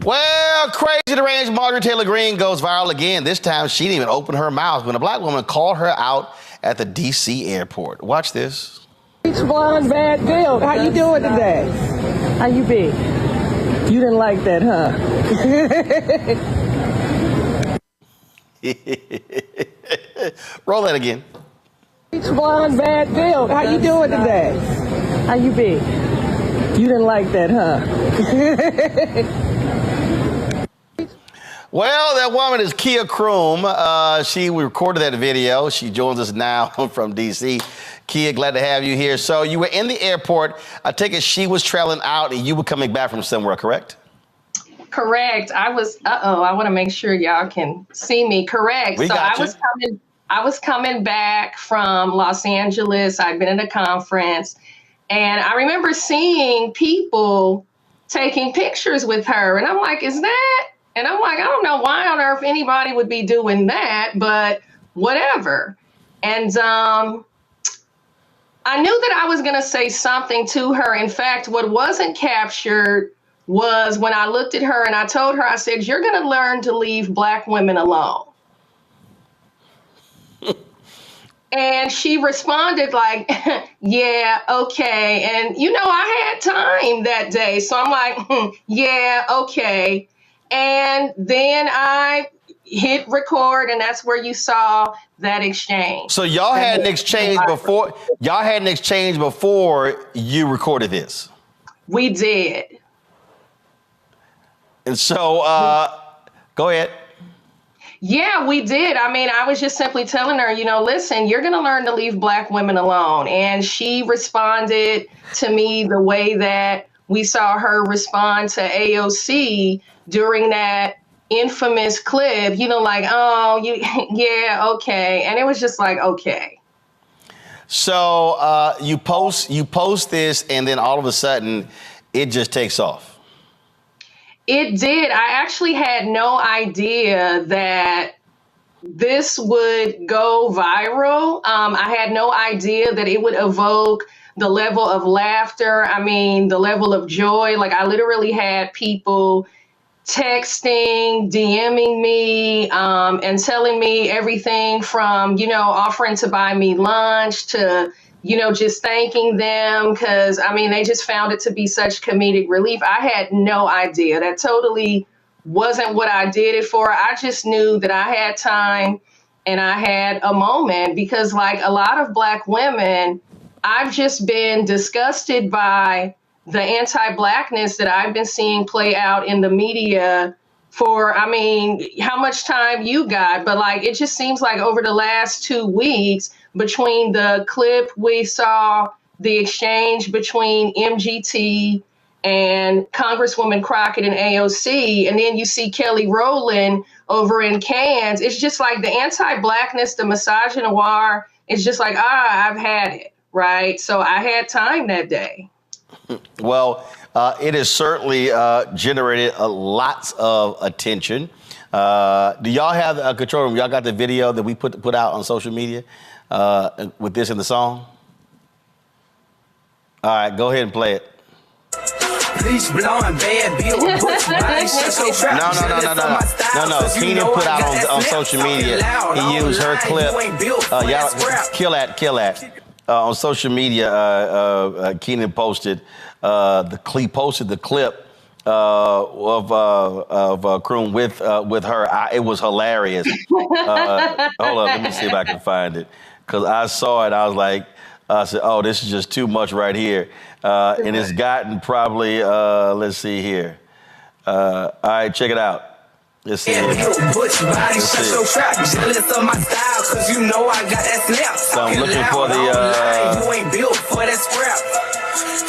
Well, crazy deranged Marjorie Taylor Greene goes viral again. This time, she didn't even open her mouth when a black woman called her out at the D.C. airport. Watch this. Bleach blonde, bad build. How you doing today? How you be? You didn't like that, huh? Roll that again. Bleach blonde, bad build. How you doing today? How you be? You didn't like that, huh? Well, that woman is Kia Kroom. We recorded that video. She joins us now from D.C. Kia, glad to have you here. So you were in the airport. I take it she was trailing out and you were coming back from somewhere, correct? Correct. I want to make sure y'all can see me. Correct. We got you. I was coming back from Los Angeles. I'd been at a conference and I remember seeing people taking pictures with her. And I'm like, is that? And I'm like, I don't know why on earth anybody would be doing that, but whatever. And I knew that I was going to say something to her. In fact, what wasn't captured was when I looked at her and I told her, I said, you're going to learn to leave Black women alone. And she responded like, yeah, okay. And, I had time that day. So I'm like, yeah, okay. And then I hit record, and that's where you saw that exchange. So y'all had an exchange before. Y'all had an exchange before you recorded this. We did. And so, go ahead. Yeah, we did. I mean, I was just simply telling her, listen, you're going to learn to leave Black women alone. And she responded to me the way that we saw her respond to AOC during that infamous clip, like, yeah, okay. And it was just like, okay. So you post this, and then all of a sudden it just takes off. It did. I actually had no idea that this would go viral. I had no idea that it would evoke the level of laughter. I mean, the level of joy. Like, I literally had people texting, DMing me, and telling me everything from, offering to buy me lunch to, just thanking them because, they just found it to be such comedic relief. I had no idea. That totally wasn't what I did it for. I just knew that I had time and I had a moment because, like a lot of Black women, I've just been disgusted by the anti-Blackness that I've been seeing play out in the media for, how much time you got, but like, it just seems like over the last 2 weeks between the clip we saw, the exchange between MGT and Congresswoman Crockett and AOC, and then you see Kelly Rowland over in Cannes, it's just like the anti-Blackness, the misogynoir, it's just like, I've had it, right? So I had time that day. Well, it has certainly generated lots of attention. Do y'all have a control room? Y'all got the video that we put out on social media with this in the song? All right, go ahead and play it. Bleach blonde, bad build, No. Keenan put out on social media. He used her clip. Y'all kill that. On social media, Keenan posted the clip of Kroom with her. It was hilarious. Hold on, let me see if I can find it because I saw it. I said, "Oh, this is just too much right here," and it's gotten probably. Let's see here. All right, check it out. Let's see. So I'm looking for the. You ain't built for that scrap.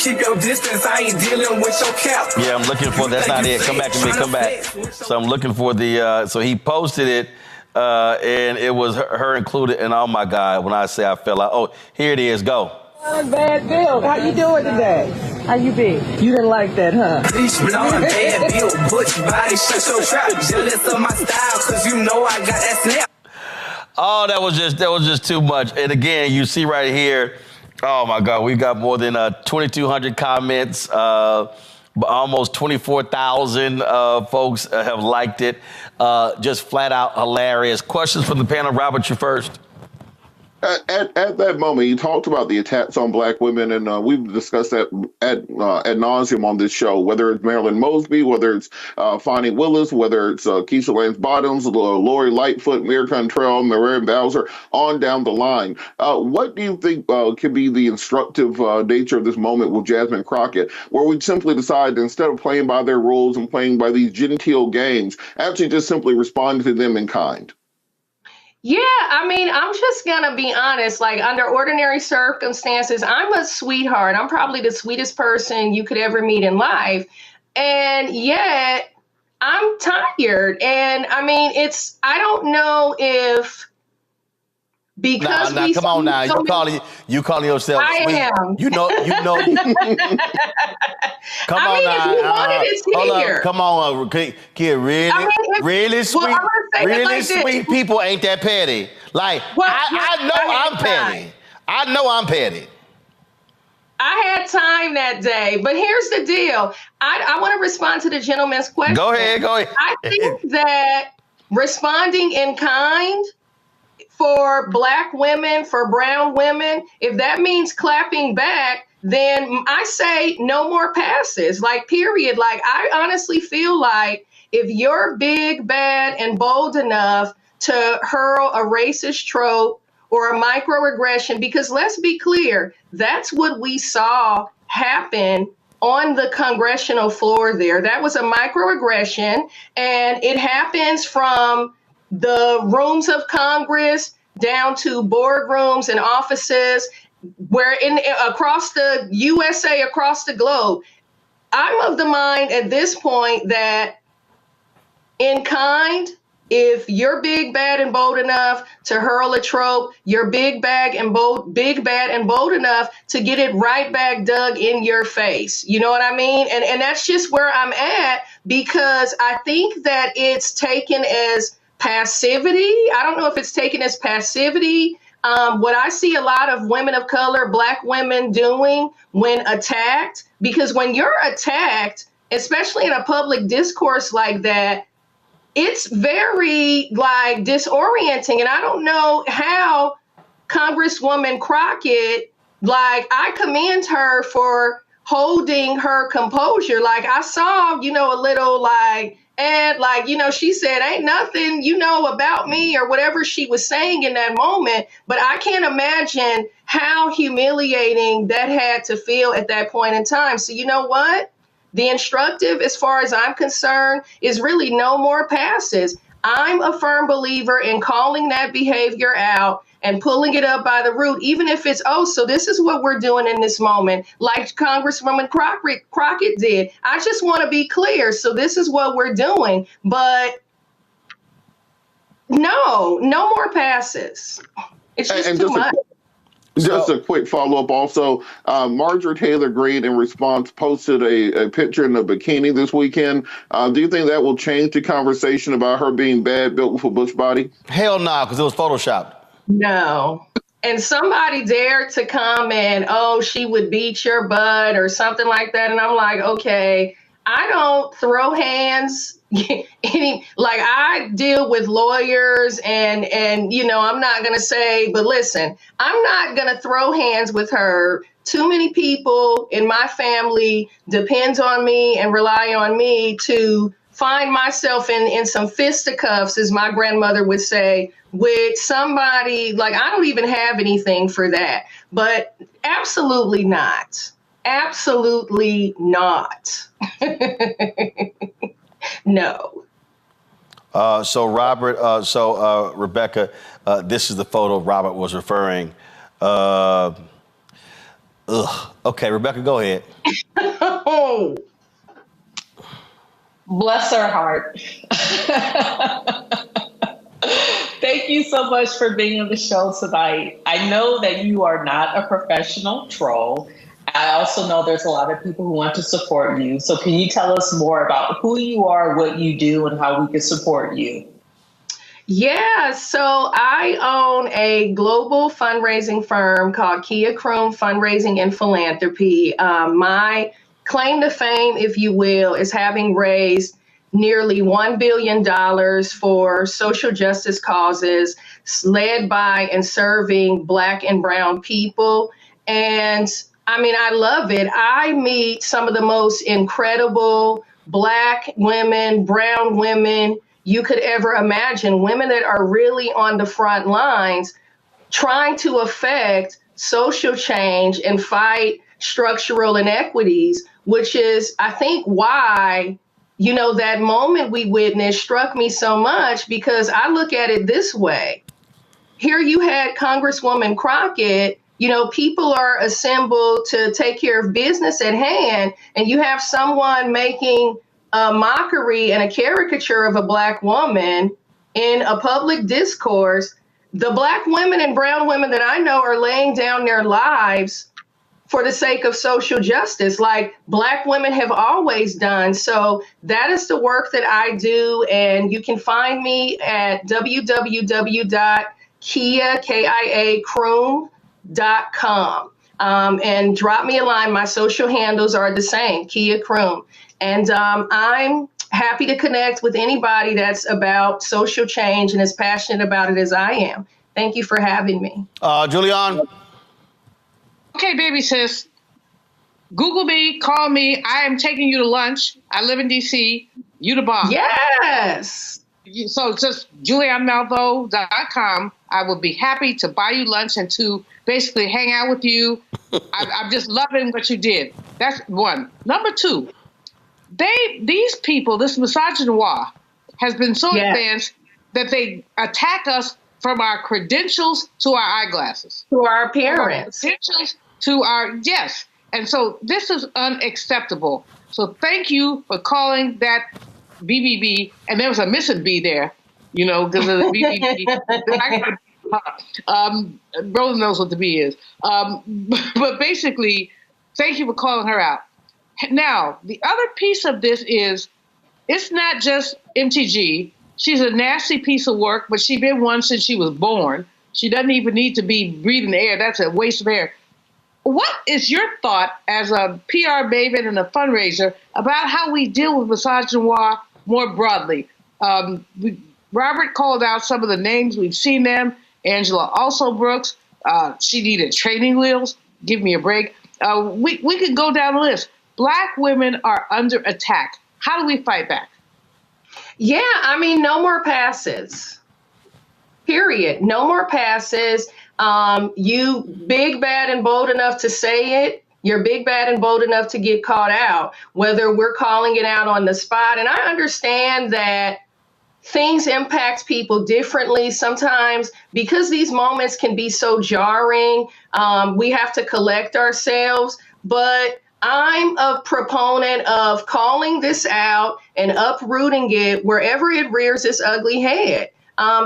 Keep your distance. I ain't dealing with your cap. Yeah, I'm looking for. That's not it. Come back to me. Come back. So I'm looking for the. So he posted it, and it was her included. And oh my God, when I say I fell out. Oh, here it is. Go. Bad build. How you doing today? How you be? You didn't like that, huh? Bleach blonde, bad build, butch body, shut your trap. Jealous of my style, cause you know I got that snap. Oh, that was just too much. And again, you see right here, oh my God, we got more than 2,200 comments. Almost 24,000 folks have liked it. Just flat out hilarious. Questions from the panel. Robert, you first. At that moment, you talked about the attacks on black women, and we've discussed that ad nauseum on this show, whether it's Marilyn Mosby, whether it's Fonnie Willis, whether it's Keisha Lance Bottoms, Lori Lightfoot, Mira Cantrell, Marianne Bowser, on down the line. What do you think could be the instructive nature of this moment with Jasmine Crockett, where we simply decide that instead of playing by their rules and playing by these genteel games, actually just simply respond to them in kind? Yeah, I mean, I'm just gonna be honest. Like, under ordinary circumstances, I'm a sweetheart. I'm probably the sweetest person you could ever meet in life. And yet, I'm tired. And I mean, I don't know if because Nah, come on now. You calling yourself I sweet. am. You know. Come I on mean, now. if you wanted, it's Hold here. up. Come on, kid. Really, I mean, really sweet, well, I'm gonna say it really like this. sweet people ain't that petty. Like, Well, I know I'm petty. I know I'm petty. I had time that day, but here's the deal. I want to respond to the gentleman's question. Go ahead. I think that responding in kind for black women, for brown women, if that means clapping back, then I say no more passes, like, period. Like, I honestly feel like if you're big, bad, and bold enough to hurl a racist trope or a microaggression, because let's be clear, that's what we saw happen on the congressional floor there. That was a microaggression, and it happens from the rooms of Congress down to boardrooms and offices, where across the USA, across the globe. I'm of the mind at this point that in kind, if you're big, bad, and bold enough to hurl a trope, you're big, bad, and bold enough to get it right back dug in your face. You know what I mean? And that's just where I'm at, because I think that it's taken as passivity. I don't know if it's taken as passivity. What I see a lot of women of color, black women doing when attacked, because when you're attacked, especially in a public discourse like that, it's very like disorienting. And I don't know how Congresswoman Crockett, like, I commend her for holding her composure. Like, I saw, a little and she said, ain't nothing, about me, or whatever she was saying in that moment. But I can't imagine how humiliating that had to feel at that point in time. So you know what? The instructive, as far as I'm concerned, is really no more passes. I'm a firm believer in calling that behavior out and pulling it up by the root, even if it's, so this is what we're doing in this moment, like Congresswoman Crockett did. I just want to be clear. So this is what we're doing. But no more passes. It's just too much. Just a quick follow-up also. Marjorie Taylor Greene, in response, posted a picture in a bikini this weekend. Do you think that will change the conversation about her being bad, built with a bush body? Hell no, because it was Photoshopped. No. And somebody dared to comment, she would beat your butt or something like that. And I'm like, okay, I don't throw hands. I deal with lawyers and I'm not going to say, but listen, I'm not going to throw hands with her. Too many people in my family depends on me and rely on me to find myself in some fisticuffs, as my grandmother would say, with somebody. Like, I don't even have anything for that, but absolutely not. Absolutely not. No. So Robert, Rebecca, this is the photo Robert was referring. Okay, Rebecca, go ahead. Oh. Bless her heart. Thank you so much for being on the show tonight. I know that you are not a professional troll. I also know there's a lot of people who want to support you. So can you tell us more about who you are, what you do, and how we can support you? Yeah, so I own a global fundraising firm called Kia Kroom Fundraising and Philanthropy. My claim to fame, if you will, is having raised nearly $1 billion for social justice causes led by and serving Black and brown people. And I mean, I love it. I meet some of the most incredible Black women, brown women you could ever imagine, women that are really on the front lines trying to affect social change and fight structural inequities, which is, I think, why, you know, that moment we witnessed struck me so much, because I look at it this way. Here you had Congresswoman Crockett, you know, people are assembled to take care of business at hand, and you have someone making a mockery and a caricature of a Black woman in a public discourse. The Black women and brown women that I know are laying down their lives for the sake of social justice, like Black women have always done. So that is the work that I do. And you can find me at www.kiacroom.com. And drop me a line. My social handles are the same, Kia Kroom. And I'm happy to connect with anybody that's about social change and as passionate about it as I am. Thank you for having me. Julianne? Okay, baby sis. Google me, call me. I am taking you to lunch. I live in D.C. You the bomb. Yes. So just JulianneMalvo.com. I will be happy to buy you lunch and to basically hang out with you. I'm just loving what you did. That's one. Number two, these people, this misogynoir has been so advanced that they attack us from our credentials to our eyeglasses. To our appearance. Credentials to our, yes. And so this is unacceptable. So thank you for calling that BBB. And there was a missing B there, you know, because of the BBB. Roland knows what the B is. But basically, thank you for calling her out. Now, the other piece of this is, it's not just MTG. She's a nasty piece of work, but she's been one since she was born. She doesn't even need to be breathing air. That's a waste of air. What is your thought as a PR maven and a fundraiser about how we deal with misogynoir more broadly? Robert called out some of the names. We've seen them. Angela also Brooks. She needed training wheels. Give me a break. We could go down the list. Black women are under attack. How do we fight back? Yeah, I mean, no more passes. Period. No more passes. You big, bad, and bold enough to say it. You're big, bad, and bold enough to get caught out, whether we're calling it out on the spot. And I understand that things impact people differently sometimes, because these moments can be so jarring. We have to collect ourselves. But I'm a proponent of calling this out and uprooting it wherever it rears its ugly head.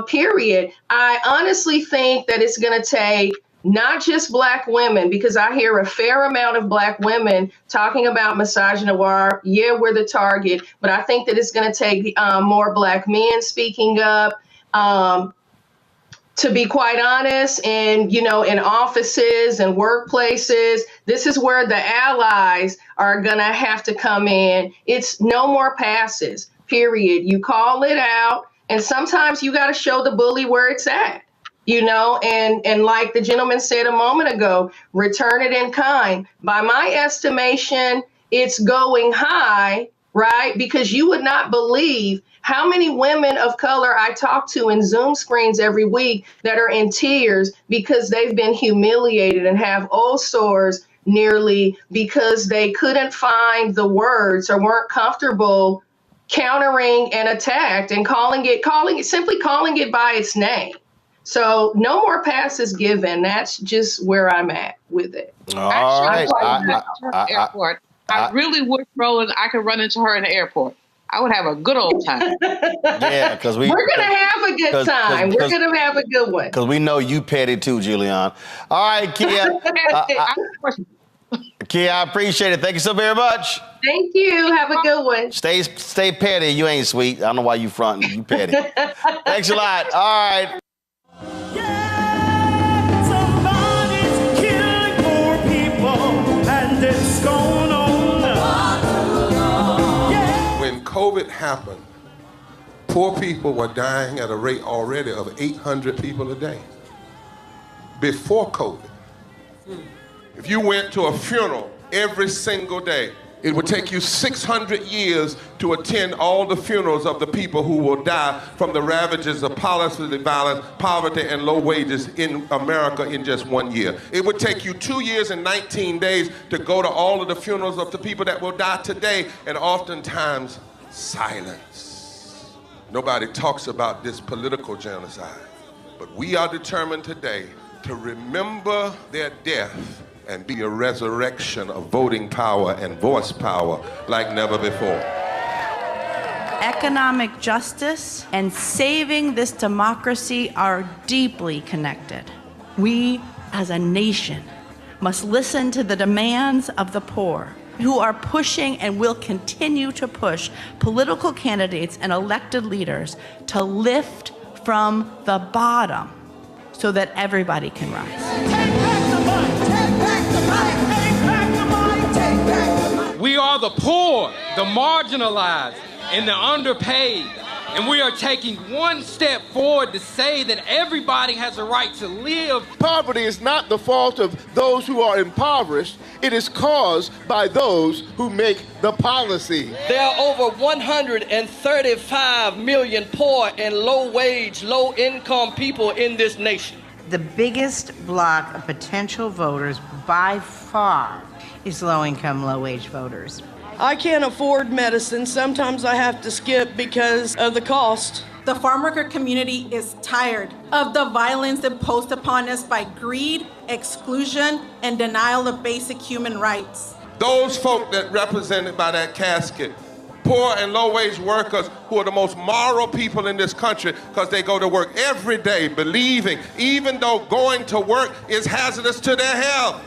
Period. I honestly think that it's going to take not just Black women, because I hear a fair amount of Black women talking about misogynoir. Yeah, we're the target, but I think that it's going to take more Black men speaking up. To be quite honest, and in offices and workplaces, this is where the allies are going to have to come in. It's no more passes, period. You call it out, and sometimes you got to show the bully where it's at, and like the gentleman said a moment ago, return it in kind. By my estimation, it's going high, right? Because you would not believe how many women of color I talk to in Zoom screens every week that are in tears because they've been humiliated and have ulcers nearly because they couldn't find the words or weren't comfortable countering an attack and simply calling it by its name. So no more passes given. That's just where I'm at with it. All right. I really wish, Roland, I could run into her in the airport. I would have a good old time. Yeah, because we're going to have a good time. We're going to have a good one. Because we know you petty too, Julianne. All right, Kia. Kia, I appreciate it. Thank you so very much. Thank you. Have a good one. Stay petty. You ain't sweet. I don't know why you fronting. You petty. Thanks a lot. All right. Somebody's killing poor people, and it's going on. COVID happened, poor people were dying at a rate already of 800 people a day. Before COVID. If you went to a funeral every single day, it would take you 600 years to attend all the funerals of the people who will die from the ravages of policy violence, poverty, and low wages in America in just 1 year. It would take you 2 years and 19 days to go to all of the funerals of the people that will die today, and oftentimes silence. Nobody talks about this political genocide, but we are determined today to remember their death and be a resurrection of voting power and voice power like never before. Economic justice and saving this democracy are deeply connected. We, as a nation, must listen to the demands of the poor, who are pushing and will continue to push political candidates and elected leaders to lift from the bottom so that everybody can rise. We are the poor, the marginalized, and the underpaid. And we are taking one step forward to say that everybody has a right to live. Poverty is not the fault of those who are impoverished. It is caused by those who make the policy. There are over 135 million poor and low-wage, low-income people in this nation. The biggest block of potential voters by far is low-income, low-wage voters. I can't afford medicine. Sometimes I have to skip because of the cost. The farm worker community is tired of the violence imposed upon us by greed, exclusion, and denial of basic human rights. Those folk that represented by that casket, poor and low-wage workers who are the most moral people in this country because they go to work every day believing, even though going to work is hazardous to their health.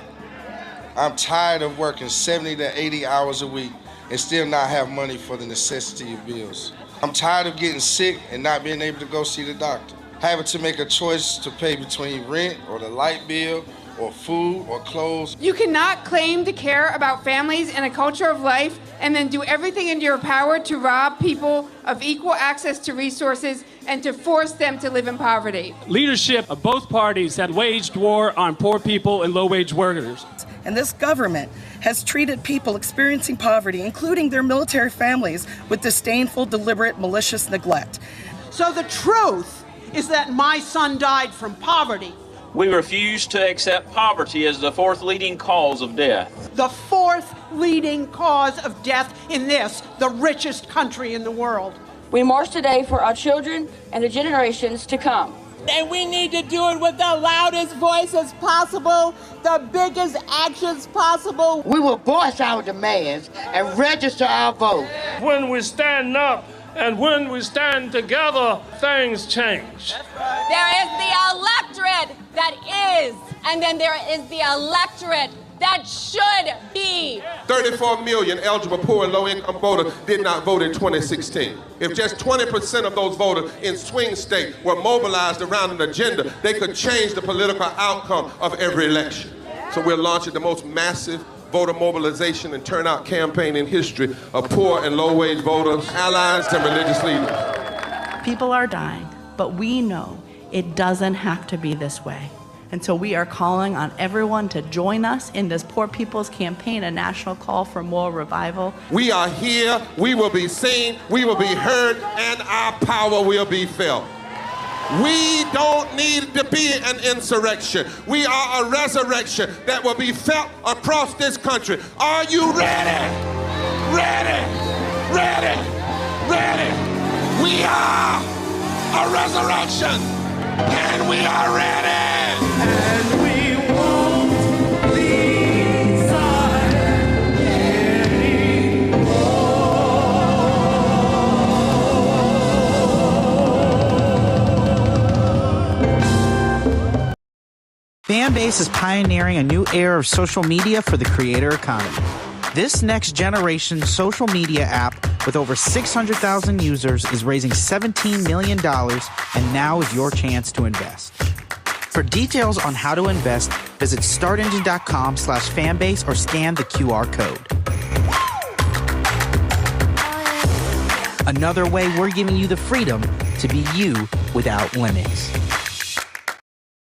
I'm tired of working 70 to 80 hours a week and still not have money for the necessity of bills. I'm tired of getting sick and not being able to go see the doctor, having to make a choice to pay between rent or the light bill or food or clothes. You cannot claim to care about families and a culture of life and then do everything in your power to rob people of equal access to resources and to force them to live in poverty. Leadership of both parties have waged war on poor people and low-wage workers. And this government has treated people experiencing poverty, including their military families, with disdainful, deliberate, malicious neglect. So the truth is that my son died from poverty. We refuse to accept poverty as the fourth leading cause of death. The fourth leading cause of death in this, the richest country in the world. We march today for our children and the generations to come. And we need to do it with the loudest voices possible, the biggest actions possible. We will voice our demands and register our vote. When we stand up and when we stand together, things change. There is the electorate that is, and then there is the electorate that should be. 34 million eligible poor and low-income voters did not vote in 2016. If just 20% of those voters in swing states were mobilized around an agenda, they could change the political outcome of every election. So we're launching the most massive voter mobilization and turnout campaign in history of poor and low-wage voters, allies, and religious leaders. People are dying, but we know it doesn't have to be this way. And so we are calling on everyone to join us in this Poor People's Campaign, a national call for moral revival. We are here, we will be seen, we will be heard, and our power will be felt. We don't need to be an insurrection. We are a resurrection that will be felt across this country. Are you ready? Ready? Ready? Ready? We are a resurrection, and we are ready. And we won't leave silent anymore. Fanbase is pioneering a new era of social media for the creator economy. This next generation social media app with over 600,000 users is raising $17 million, and now is your chance to invest. For details on how to invest, visit startengine.com/fanbase or scan the QR code. Another way we're giving you the freedom to be you without limits.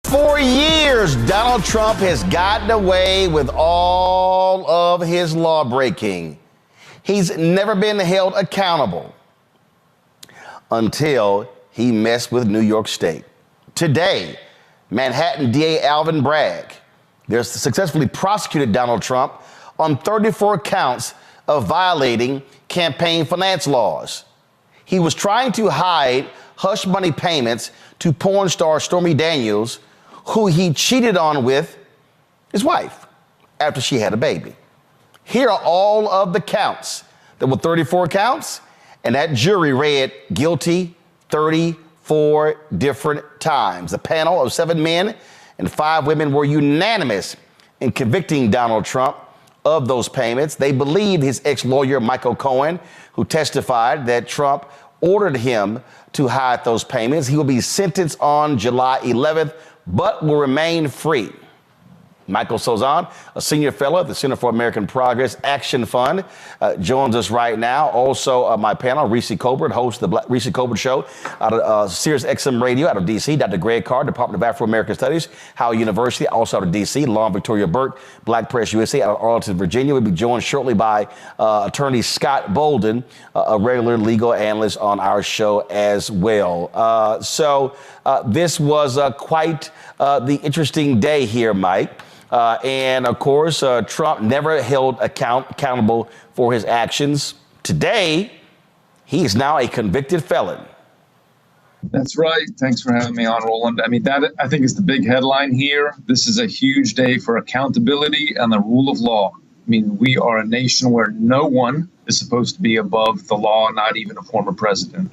For years, Donald Trump has gotten away with all of his law breaking. He's never been held accountable until he messed with New York State. Today, Manhattan DA Alvin Bragg there's successfully prosecuted Donald Trump on 34 counts of violating campaign finance laws. He was trying to hide hush money payments to porn star Stormy Daniels, who he cheated on with his wife after she had a baby. Here are all of the counts. There were 34 counts, and that jury read guilty 34 different times. The panel of 7 men and 5 women were unanimous in convicting Donald Trump of those payments. They believed his ex-lawyer, Michael Cohen, who testified that Trump ordered him to hide those payments. He will be sentenced on July 11th, but will remain free. Michael Sozan, a senior fellow at the Center for American Progress Action Fund, joins us right now. Also, my panel, Reese Colbert, host of the Reese Colbert Show out of Sirius XM Radio out of D.C., Dr. Greg Carr, Department of Afro-American Studies, Howard University, also out of D.C., Lauren Victoria Burke, Black Press USA out of Arlington, Virginia. We'll be joined shortly by attorney Scott Bolden, a regular legal analyst on our show as well. So this was quite the interesting day here, Mike. And of course, Trump never held accountable for his actions. Today, he is now a convicted felon. That's right. Thanks for having me on, Roland. I mean, that I think is the big headline here. This is a huge day for accountability and the rule of law. I mean, we are a nation where no one is supposed to be above the law, not even a former president.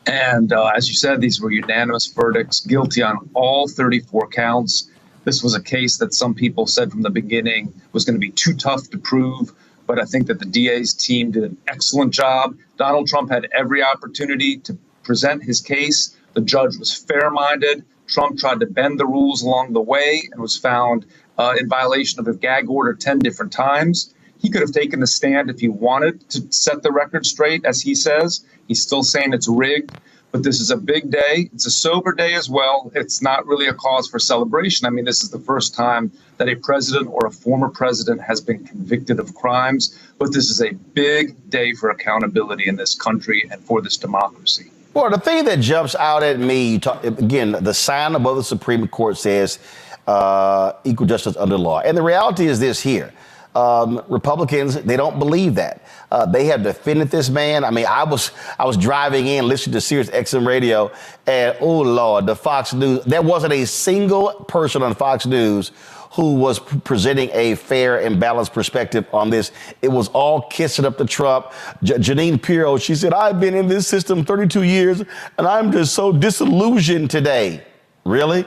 And as you said, these were unanimous verdicts, guilty on all 34 counts. This was a case that some people said from the beginning was going to be too tough to prove, but I think that the DA's team did an excellent job. Donald Trump had every opportunity to present his case. The judge was fair-minded. Trump tried to bend the rules along the way and was found in violation of a gag order 10 different times. He could have taken the stand if he wanted to set the record straight, as he says. He's still saying it's rigged. But this is a big day. It's a sober day as well. It's not really a cause for celebration. I mean, this is the first time that a president or a former president has been convicted of crimes. But this is a big day for accountability in this country and for this democracy. Well, the thing that jumps out at me, again, the sign above the Supreme Court says equal justice under law. And the reality is this here. Republicans, they don't believe that. They have defended this man. I mean, I was driving in, listening to Sirius XM Radio, and oh Lord, the Fox News. There wasn't a single person on Fox News who was presenting a fair and balanced perspective on this. It was all kissing up to Trump. Janine Pirro, she said, "I've been in this system 32 years, and I'm just so disillusioned today." Really?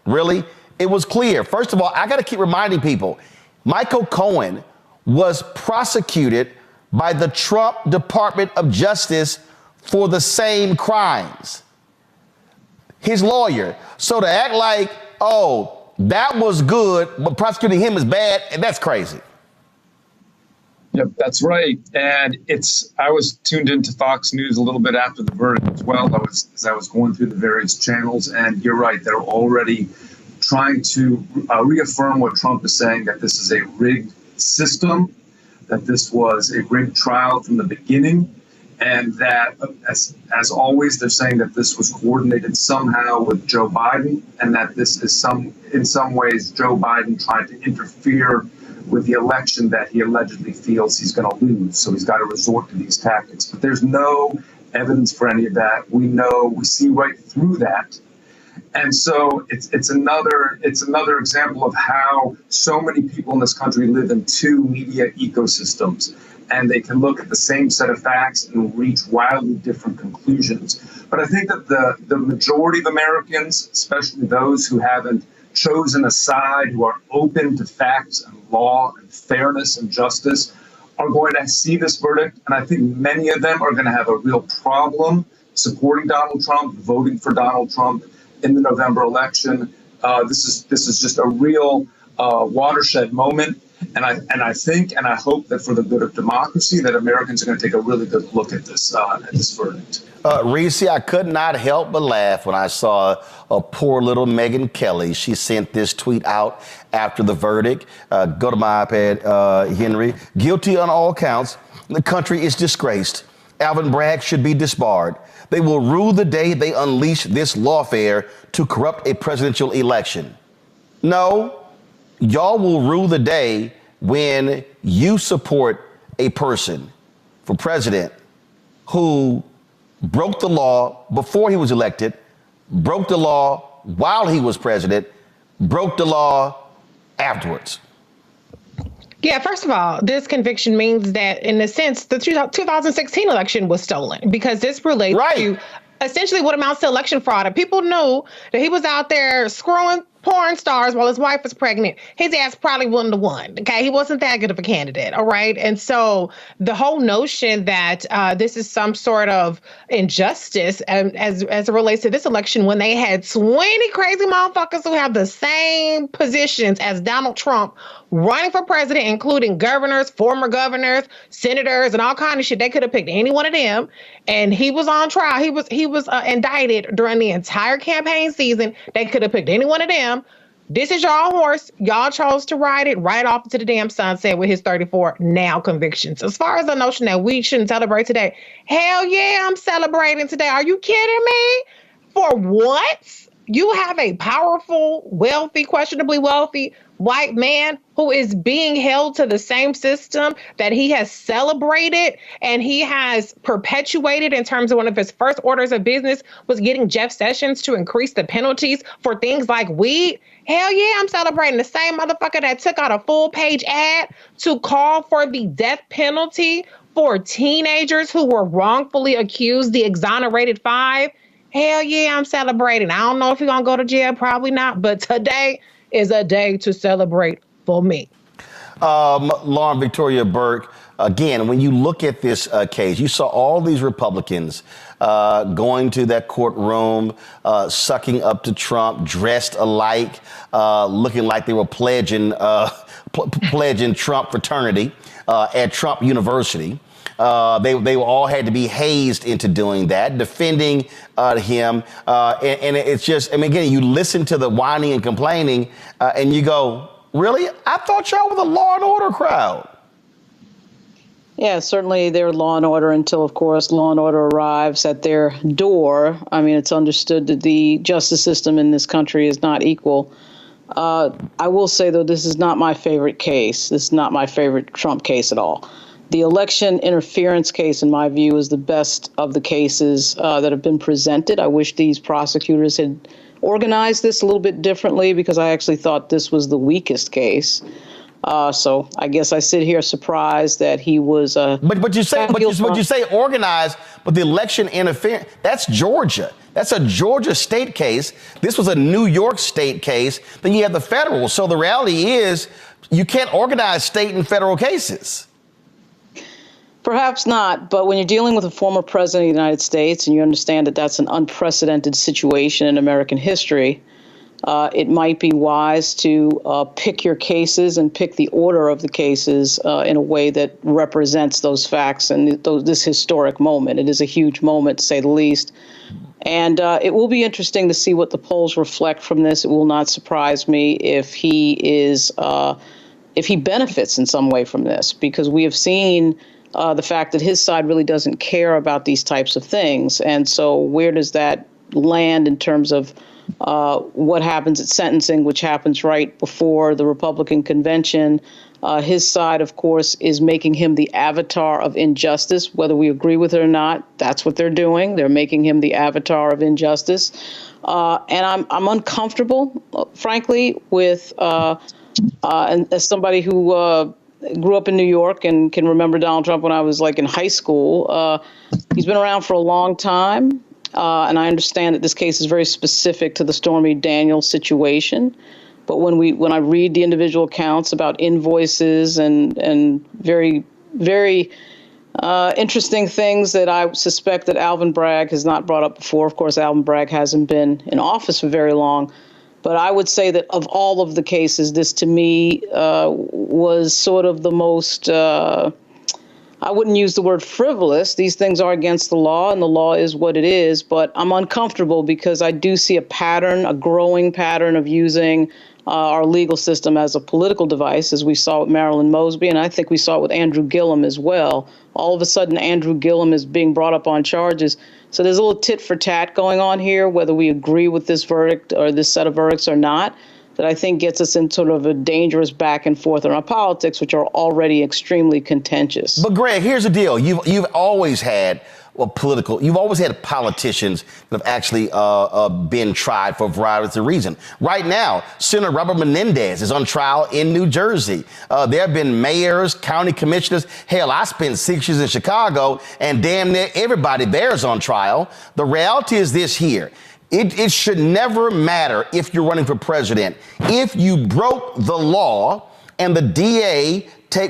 Really? It was clear. First of all, I got to keep reminding people, Michael Cohen was prosecuted by the Trump Department of Justice for the same crimes. His lawyer. So to act like, oh, that was good, but prosecuting him is bad, and that's crazy. Yep, that's right. And I was tuned into Fox News a little bit after the verdict as well. As I was going through the various channels, and you're right, they're already trying to reaffirm what Trump is saying, that this is a rigged system, that this was a rigged trial from the beginning, and that, as always, they're saying that this was coordinated somehow with Joe Biden, and that this is in some ways Joe Biden trying to interfere with the election that he allegedly feels he's going to lose. So he's got to resort to these tactics. But there's no evidence for any of that. We see right through that. And so it's another example of how so many people in this country live in two media ecosystems, and they can look at the same set of facts and reach wildly different conclusions. But I think that the majority of Americans, especially those who haven't chosen a side, who are open to facts and law and fairness and justice, are going to see this verdict. And I think many of them are going to have a real problem supporting Donald Trump, voting for Donald Trump in the November election. This is just a real watershed moment. And I think and I hope that for the good of democracy, that Americans are going to take a really good look at this verdict. Reese, I could not help but laugh when I saw a poor little Megyn Kelly. She sent this tweet out after the verdict. Go to my iPad, Henry. Guilty on all counts. The country is disgraced. Alvin Bragg should be disbarred. They will rue the day they unleash this lawfare to corrupt a presidential election. No, y'all will rue the day when you support a person for president who broke the law before he was elected, broke the law while he was president, broke the law afterwards. Yeah, first of all, this conviction means that, in a sense, the 2016 election was stolen, because this relates to essentially what amounts to election fraud. And people knew that he was out there screwing porn stars while his wife was pregnant. His ass probably wouldn't have won. Okay, he wasn't that good of a candidate. All right, and so the whole notion that this is some sort of injustice as it relates to this election, when they had 20 crazy motherfuckers who have the same positions as Donald Trump running for president, including governors, former governors, senators, and all kind of shit. They could have picked any one of them, and he was on trial. He was indicted during the entire campaign season. They could have picked any one of them. This is y'all horse. Y'all chose to ride it right off into the damn sunset with his 34 now convictions. As far as the notion that we shouldn't celebrate today, hell yeah, I'm celebrating today. Are you kidding me? For what? You have a powerful, wealthy, questionably wealthy white man who is being held to the same system that he has celebrated and he has perpetuated in terms of one of his first orders of business was getting Jeff Sessions to increase the penalties for things like weed. Hell yeah, I'm celebrating. The same motherfucker that took out a full-page ad to call for the death penalty for teenagers who were wrongfully accused, the exonerated 5. Hell yeah, I'm celebrating. I don't know if he's going to go to jail. Probably not. But today is a day to celebrate for me. Lauren Victoria Burke, again, when you look at this case, you saw all these Republicans going to that courtroom, sucking up to Trump, dressed alike, looking like they were pledging Trump fraternity at Trump University. They all had to be hazed into doing that, defending him. And it's just, I mean, again, you listen to the whining and complaining and you go, really? I thought y'all were the law and order crowd. Yeah, certainly they're law and order until, of course, law and order arrives at their door. I mean, it's understood that the justice system in this country is not equal. I will say, though, this is not my favorite case. This is not my favorite Trump case at all. The election interference case, in my view, is the best of the cases that have been presented. I wish these prosecutors had organized this a little bit differently, because I actually thought this was the weakest case. So I guess I sit here surprised that he was. But you say organized, but the election interference, that's Georgia. That's a Georgia state case. This was a New York state case. Then you have the federal. So the reality is you can't organize state and federal cases. Perhaps not, but when you're dealing with a former president of the United States and you understand that that's an unprecedented situation in American history, it might be wise to pick your cases and pick the order of the cases in a way that represents those facts and this historic moment. It is a huge moment, to say the least. And it will be interesting to see what the polls reflect from this. It will not surprise me if he benefits in some way from this, because we have seen the fact that his side really doesn't care about these types of things. And so where does that land in terms of what happens at sentencing, which happens right before the Republican convention? His side, of course, is making him the avatar of injustice, whether we agree with it or not. That's what they're doing. They're making him the avatar of injustice. And I'm uncomfortable, frankly, with, and as somebody who grew up in New York and can remember Donald Trump when I was like in high school. He's been around for a long time. And I understand that this case is very specific to the Stormy Daniels situation. But when I read the individual accounts about invoices and very, very interesting things that I suspect that Alvin Bragg has not brought up before. Of course, Alvin Bragg hasn't been in office for very long. But I would say that of all of the cases, this to me was sort of the most, I wouldn't use the word frivolous. These things are against the law, and the law is what it is. But I'm uncomfortable because I do see a pattern, a growing pattern of using our legal system as a political device, as we saw with Marilyn Mosby, and I think we saw it with Andrew Gillum as well. All of a sudden, Andrew Gillum is being brought up on charges. So there's a little tit for tat going on here, whether we agree with this verdict or this set of verdicts or not, that I think gets us in sort of a dangerous back and forth in our politics, which are already extremely contentious. But Greg, here's the deal. You've always had you've always had politicians that have actually been tried for a variety of reasons. Right now, Senator Robert Menendez is on trial in New Jersey. There have been mayors, county commissioners. Hell, I spent 6 years in Chicago, and damn near everybody there is on trial. The reality is this here. It should never matter if you're running for president. If you broke the law and the DA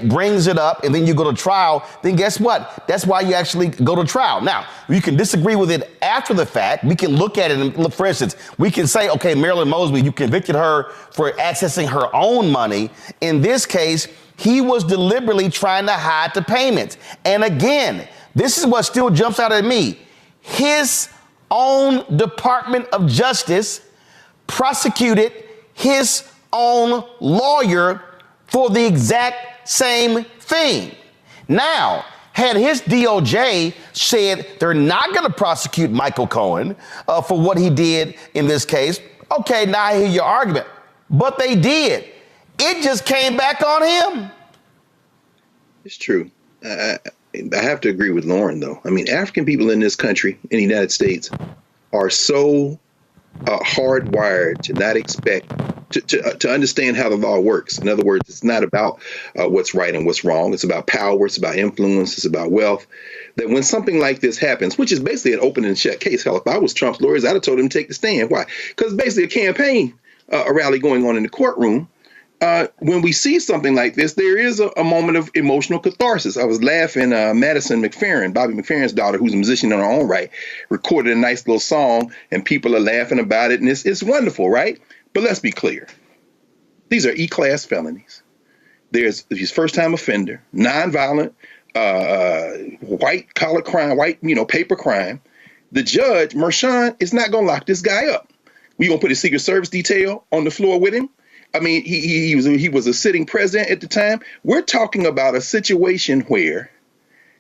brings it up and then you go to trial, then guess what? That's why you actually go to trial. Now, you can disagree with it after the fact. We can look at it and, for instance, we can say, okay, Marilyn Mosby, you convicted her for accessing her own money. In this case, he was deliberately trying to hide the payments. And again, this is what still jumps out at me. His own Department of Justice prosecuted his own lawyer for the exact same thing. Now, had his DOJ said they're not going to prosecute Michael Cohen for what he did in this case, okay, now I hear your argument. But they did. It just came back on him. It's true. I have to agree with Lauren, though. I mean, African people in this country, in the United States, are so hardwired to not expect to understand how the law works. In other words, it's not about what's right and what's wrong. It's about power. It's about influence. It's about wealth. That when something like this happens, which is basically an open and shut case, hell, if I was Trump's lawyers, I'd have told him to take the stand. Why? Because it's basically a campaign, a rally going on in the courtroom. When we see something like this, there is a moment of emotional catharsis. I was laughing. Madison McFerrin, Bobby McFerrin's daughter, who's a musician in her own right, recorded a nice little song, and people are laughing about it, and it's wonderful, right? But let's be clear. These are E-class felonies. There's his first-time offender, nonviolent, white-collar crime, paper crime. The judge, Mershon, is not going to lock this guy up. We going to put a Secret Service detail on the floor with him. I mean, he was a sitting president at the time. We're talking about a situation where,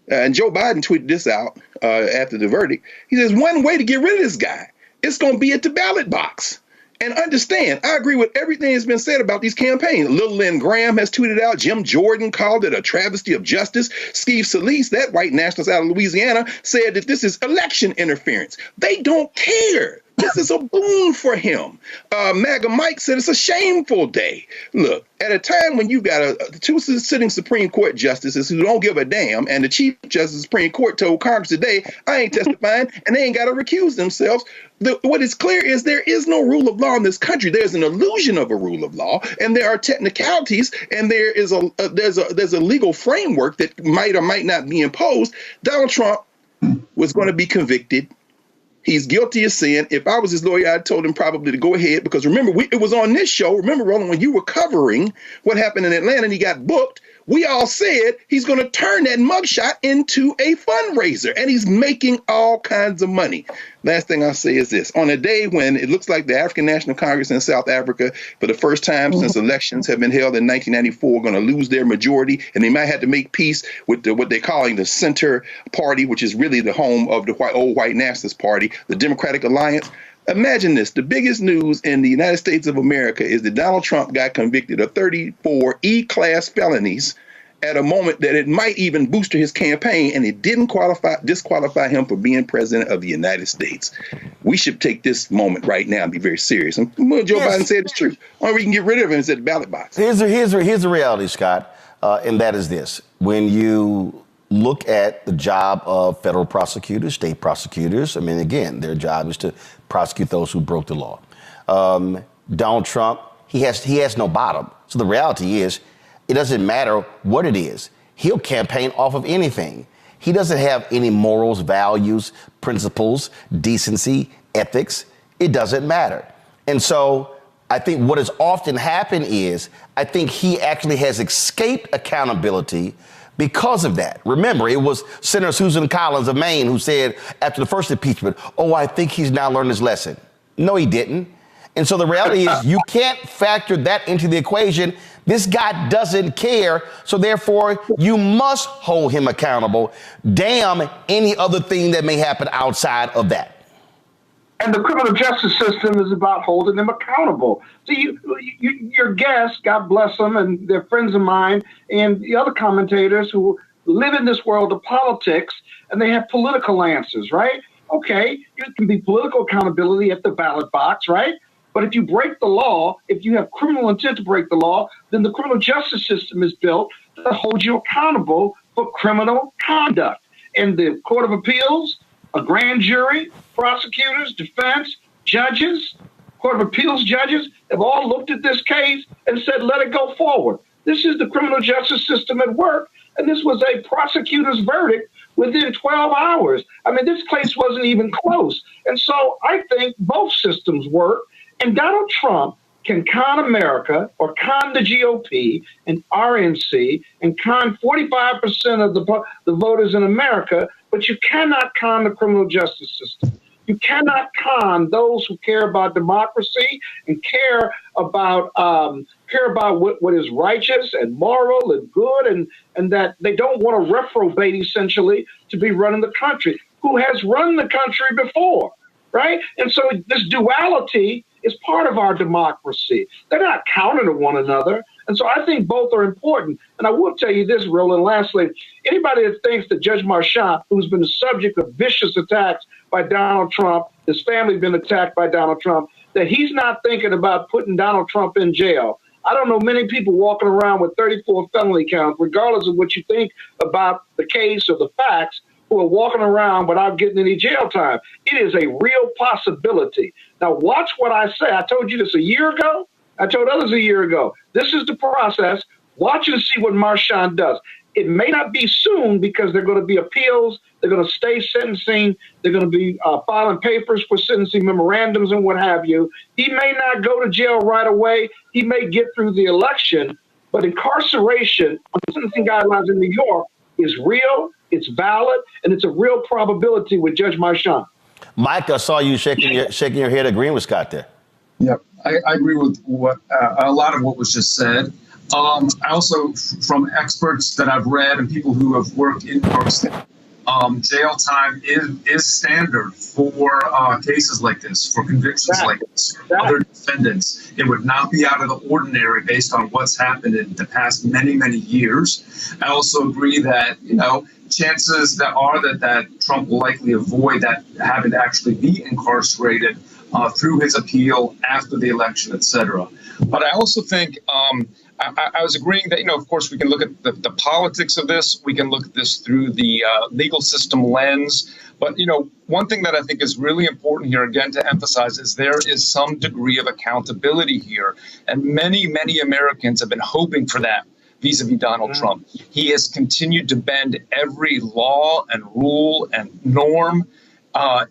and Joe Biden tweeted this out after the verdict. He says, one way to get rid of this guy, it's going to be at the ballot box. And understand, I agree with everything that's been said about these campaigns. Lil Lynn Graham has tweeted out. Jim Jordan called it a travesty of justice. Steve Scalise, that white nationalist out of Louisiana, said that this is election interference. They don't care. This is a boon for him. MAGA Mike said it's a shameful day. Look, at a time when you've got two sitting Supreme Court justices who don't give a damn, and the Chief Justice of the Supreme Court told Congress today, I ain't testifying, and they ain't got to recuse themselves. What is clear is there is no rule of law in this country. There's an illusion of a rule of law, and there are technicalities, and there is there's a legal framework that might or might not be imposed. Donald Trump was going to be convicted. He's guilty of sin. If I was his lawyer, I'd told him probably to go ahead, because remember, it was on this show. Remember, Roland, when you were covering what happened in Atlanta and he got booked, we all said he's going to turn that mugshot into a fundraiser, and he's making all kinds of money. Last thing I'll say is this. On a day when it looks like the African National Congress in South Africa, for the first time since elections have been held in 1994, are going to lose their majority, and they might have to make peace with what they're calling the Center Party, which is really the home of the old white nationalist party, the Democratic Alliance. Imagine this. The biggest news in the United States of America is that Donald Trump got convicted of 34 E-class felonies at a moment that it might even boost his campaign, and it didn't disqualify him for being president of the United States. We should take this moment right now and be very serious. And Joe Biden said it's true. Only we can get rid of him is at the ballot box. Here's the reality, Scott, and that is this. When you look at the job of federal prosecutors, state prosecutors, I mean, again, their job is to prosecute those who broke the law. Donald Trump, he has no bottom. So the reality is, it doesn't matter what it is. He'll campaign off of anything. He doesn't have any morals, values, principles, decency, ethics. It doesn't matter. And so I think what has often happened is, I think he actually has escaped accountability because of that. Remember, it was Senator Susan Collins of Maine who said after the first impeachment, oh, I think he's now learned his lesson. No, he didn't. And so the reality is you can't factor that into the equation. This guy doesn't care, so therefore you must hold him accountable. Damn any other thing that may happen outside of that. And the criminal justice system is about holding them accountable. So your guests, God bless them, and they're friends of mine, and the other commentators who live in this world of politics, and they have political answers, right? Okay, it can be political accountability at the ballot box, right? But if you break the law, if you have criminal intent to break the law, then the criminal justice system is built to hold you accountable for criminal conduct. And the Court of Appeals, a grand jury, prosecutors, defense, judges, Court of Appeals judges have all looked at this case and said, let it go forward. This is the criminal justice system at work. And this was a prosecutor's verdict within 12 hours. I mean, this case wasn't even close. And so I think both systems work. And Donald Trump can con America or con the GOP and RNC and con 45% of the voters in America, but you cannot con the criminal justice system. You cannot con those who care about democracy and care about what is righteous and moral and good, and that they don't want a reprobate essentially to be running the country, who has run the country before, right? And so this duality is part of our democracy. They're not counter to one another. And so I think both are important. And I will tell you this, Roland, lastly, anybody that thinks that Judge Marchant, who's been the subject of vicious attacks by Donald Trump, his family been attacked by Donald Trump, that he's not thinking about putting Donald Trump in jail. I don't know many people walking around with 34 felony counts, regardless of what you think about the case or the facts, who are walking around without getting any jail time. It is a real possibility. Now, watch what I say. I told you this a year ago. I told others a year ago. This is the process. Watch and see what Marchant does. It may not be soon because there are going to be appeals. They're going to stay sentencing. They're going to be filing papers for sentencing memorandums and what have you. He may not go to jail right away. He may get through the election. But incarceration on sentencing guidelines in New York is real, it's valid, and it's a real probability with Judge Marchant. Mike, I saw you shaking your head agreeing with Scott there. Yep, I agree with what a lot of what was just said. I also, from experts that I've read and people who have worked in New York State, jail time is standard for cases like this, for convictions like this, for other defendants. It would not be out of the ordinary based on what's happened in the past many, many years. I also agree that, chances that Trump will likely avoid that having to actually be incarcerated through his appeal after the election, et cetera. But I also think I was agreeing that, of course, we can look at the politics of this. We can look at this through the legal system lens. But, one thing that I think is really important here, again, to emphasize is there is some degree of accountability here. And many, many Americans have been hoping for that vis-a-vis Donald Trump. He has continued to bend every law and rule and norm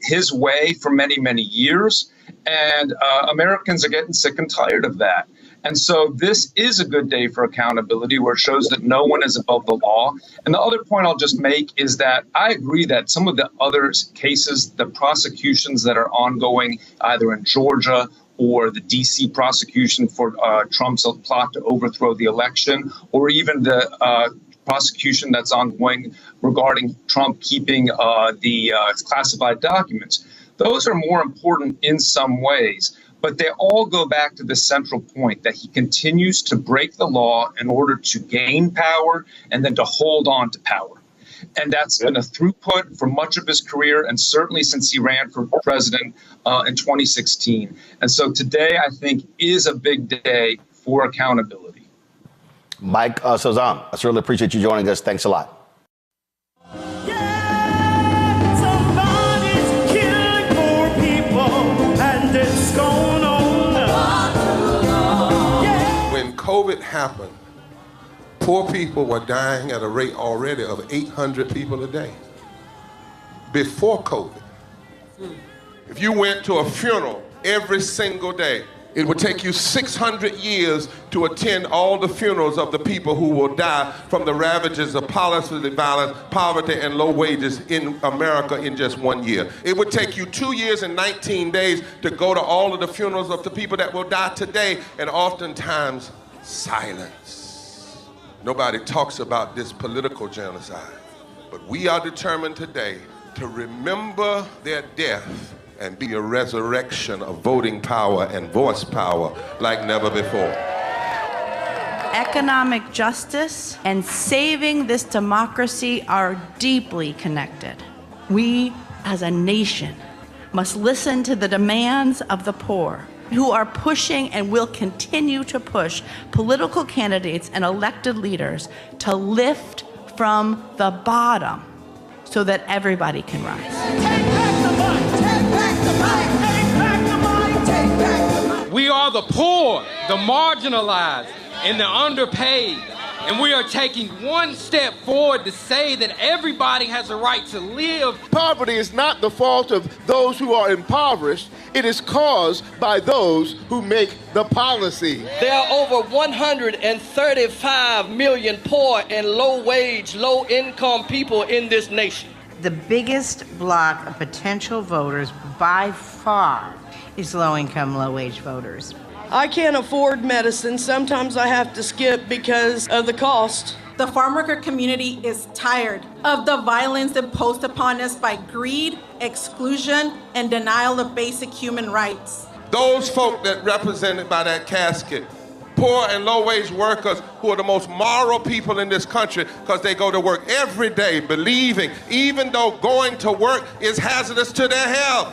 his way for many, many years. And Americans are getting sick and tired of that. And so this is a good day for accountability, where it shows that no one is above the law. And the other point I'll just make is that I agree that some of the other cases, the prosecutions that are ongoing, either in Georgia or the D.C. prosecution for Trump's plot to overthrow the election, or even the prosecution that's ongoing regarding Trump keeping the classified documents, those are more important in some ways. But they all go back to the central point that he continues to break the law in order to gain power and then to hold on to power. And that's been a throughput for much of his career, and certainly since he ran for president in 2016. And so today, I think, is a big day for accountability. Mike Sozan, I certainly appreciate you joining us. Thanks a lot. COVID happened, poor people were dying at a rate already of 800 people a day. Before COVID, if you went to a funeral every single day, It would take you 600 years to attend all the funerals of the people who will die from the ravages of policy violence, poverty, and low wages in America in just 1 year. It would take you 2 years and 19 days to go to all of the funerals of the people that will die today, and oftentimes silence. Nobody talks about this political genocide, but we are determined today to remember their death and be a resurrection of voting power and voice power like never before. Economic justice and saving this democracy are deeply connected. We, as a nation, must listen to the demands of the poor, who are pushing and will continue to push political candidates and elected leaders to lift from the bottom so that everybody can rise. We are the poor, the marginalized, and the underpaid. And we are taking one step forward to say that everybody has a right to live. Poverty is not the fault of those who are impoverished. It is caused by those who make the policy. There are over 135 million poor and low-wage, low-income people in this nation. The biggest block of potential voters by far is low-income, low-wage voters. I can't afford medicine. Sometimes I have to skip because of the cost. The farm worker community is tired of the violence imposed upon us by greed, exclusion, and denial of basic human rights. Those folk that represented by that casket, poor and low-wage workers who are the most moral people in this country because they go to work every day believing, even though going to work is hazardous to their health.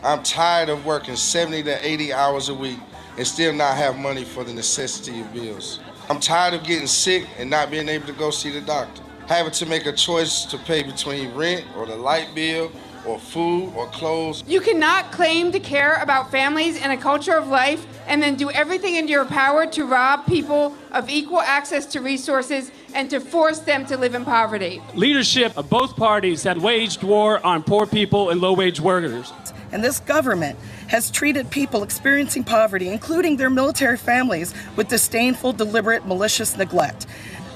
I'm tired of working 70 to 80 hours a week and still not have money for the necessity of bills. I'm tired of getting sick and not being able to go see the doctor. Having to make a choice to pay between rent or the light bill or food or clothes. You cannot claim to care about families and a culture of life and then do everything in your power to rob people of equal access to resources and to force them to live in poverty. Leadership of both parties have waged war on poor people and low-wage workers. And this government has treated people experiencing poverty, including their military families, with disdainful, deliberate, malicious neglect.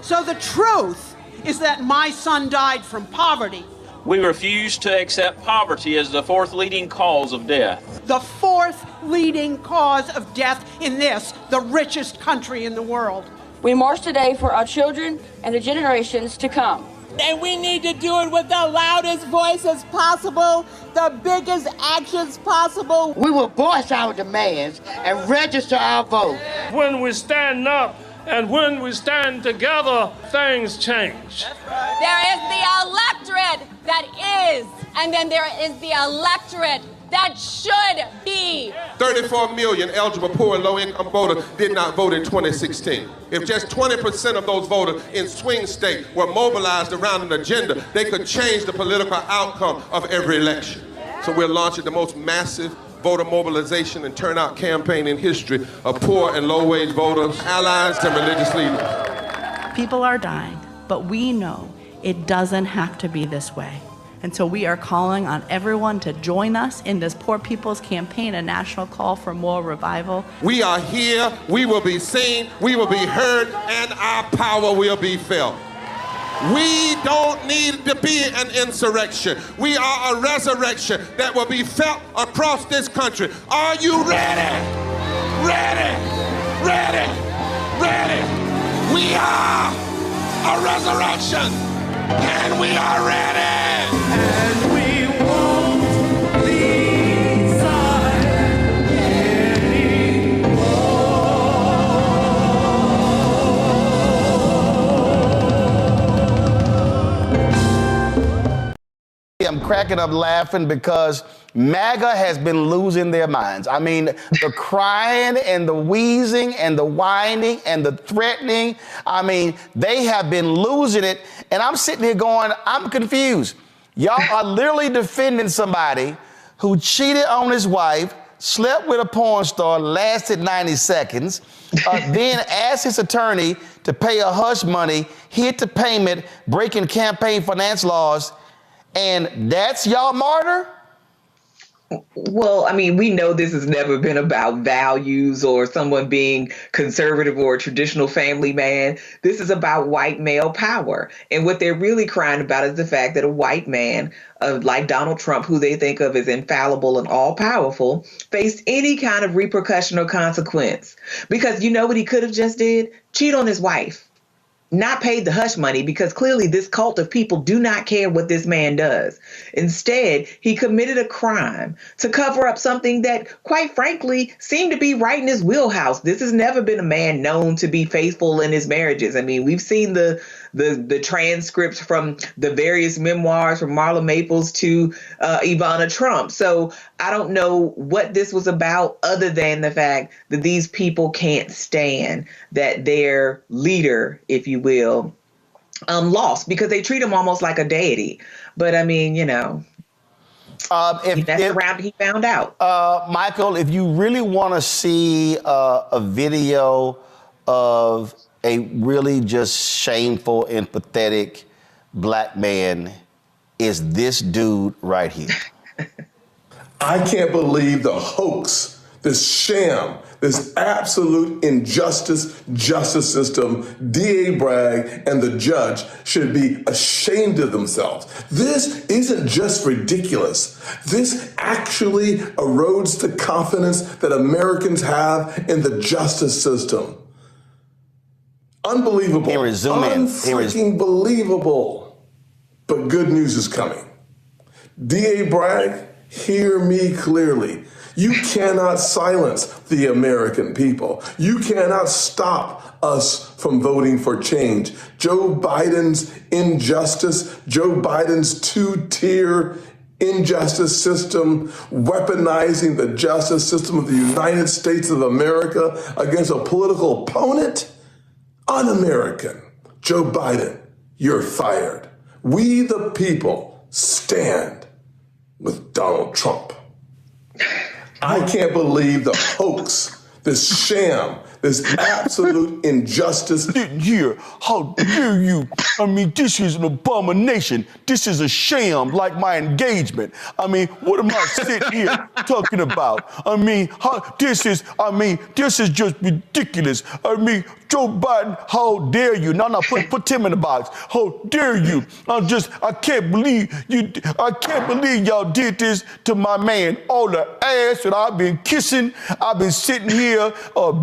So the truth is that my son died from poverty. We refuse to accept poverty as the fourth leading cause of death. The fourth leading cause of death in this, the richest country in the world. We march today for our children and the generations to come. And we need to do it with the loudest voices possible, the biggest actions possible. We will voice our demands and register our vote. When we stand up and when we stand together, things change. There is the electorate that is, and then there is the electorate that should be. 34 million eligible poor and low-income voters did not vote in 2016. If just 20% of those voters in swing states were mobilized around an agenda, they could change the political outcome of every election. So we're launching the most massive voter mobilization and turnout campaign in history of poor and low-wage voters, allies, and religious leaders. People are dying, but we know it doesn't have to be this way. And so we are calling on everyone to join us in this Poor People's Campaign, a national call for more revival. We are here, we will be seen, we will be heard, and our power will be felt. We don't need to be an insurrection. We are a resurrection that will be felt across this country. Are you ready? Ready, ready, ready. We are a resurrection, and we are ready. And we won't be silent anymore. I'm cracking up laughing because MAGA has been losing their minds. I mean, the crying and the wheezing and the whining and the threatening, I mean, they have been losing it. And I'm sitting here going, I'm confused. Y'all are literally defending somebody who cheated on his wife, slept with a porn star, lasted 90 seconds, then asked his attorney to pay a hush money, hid the payment, breaking campaign finance laws, and that's y'all martyr? Well, I mean, we know this has never been about values or someone being conservative or a traditional family man. This is about white male power. And what they're really crying about is the fact that a white man, like Donald Trump, who they think of as infallible and all powerful, faced any kind of repercussion or consequence. Because you know what he could have just did? Cheat on his wife. Not paid the hush money, because clearly this cult of people do not care what this man does. Instead, he committed a crime to cover up something that, quite frankly, seemed to be right in his wheelhouse. This has never been a man known to be faithful in his marriages. I mean, we've seen the transcripts from the various memoirs from Marla Maples to Ivana Trump. So I don't know what this was about, other than the fact that these people can't stand that their leader, if you will, lost, because they treat him almost like a deity. But I mean, you know, he found out. Michael, if you really want to see a video of a really just shameful and pathetic black man, is this dude right here. I can't believe the hoax, this sham, this absolute injustice justice system. D.A. Bragg and the judge should be ashamed of themselves. This isn't just ridiculous. This actually erodes the confidence that Americans have in the justice system. Unbelievable. Unfreaking believable. But good news is coming. D.A. Bragg, hear me clearly. You cannot silence the American people. You cannot stop us from voting for change. Joe Biden's injustice, Joe Biden's two-tier injustice system, weaponizing the justice system of the United States of America against a political opponent, un-American. Joe Biden, you're fired. We the people stand with Donald Trump. I can't believe the hoax, this sham, this absolute injustice. Here, how dare you? I mean, this is an abomination. This is a sham, like my engagement. I mean, what am I sitting here talking about? I mean, this is just ridiculous. I mean, Joe Biden, how dare you? No, put Tim in the box. How dare you? I can't believe y'all did this to my man. All the ass that I've been kissing. I've been sitting here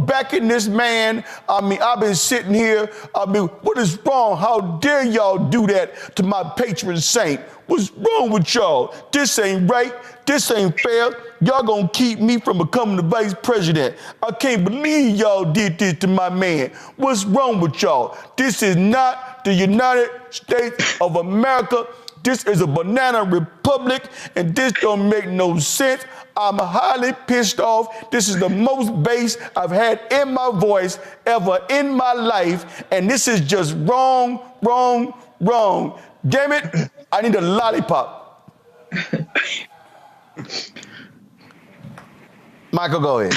backing this man. I mean, I've been sitting here. I mean, what is wrong? How dare y'all do that to my patron saint? What's wrong with y'all? This ain't right. This ain't fair. Y'all gonna keep me from becoming the vice president. I can't believe y'all did this to my man. What's wrong with y'all? This is not the United States of America. This is a banana republic, and this don't make no sense. I'm highly pissed off. This is the most bass I've had in my voice ever in my life, and this is just wrong, wrong, wrong. Damn it, I need a lollipop. Michael, go ahead.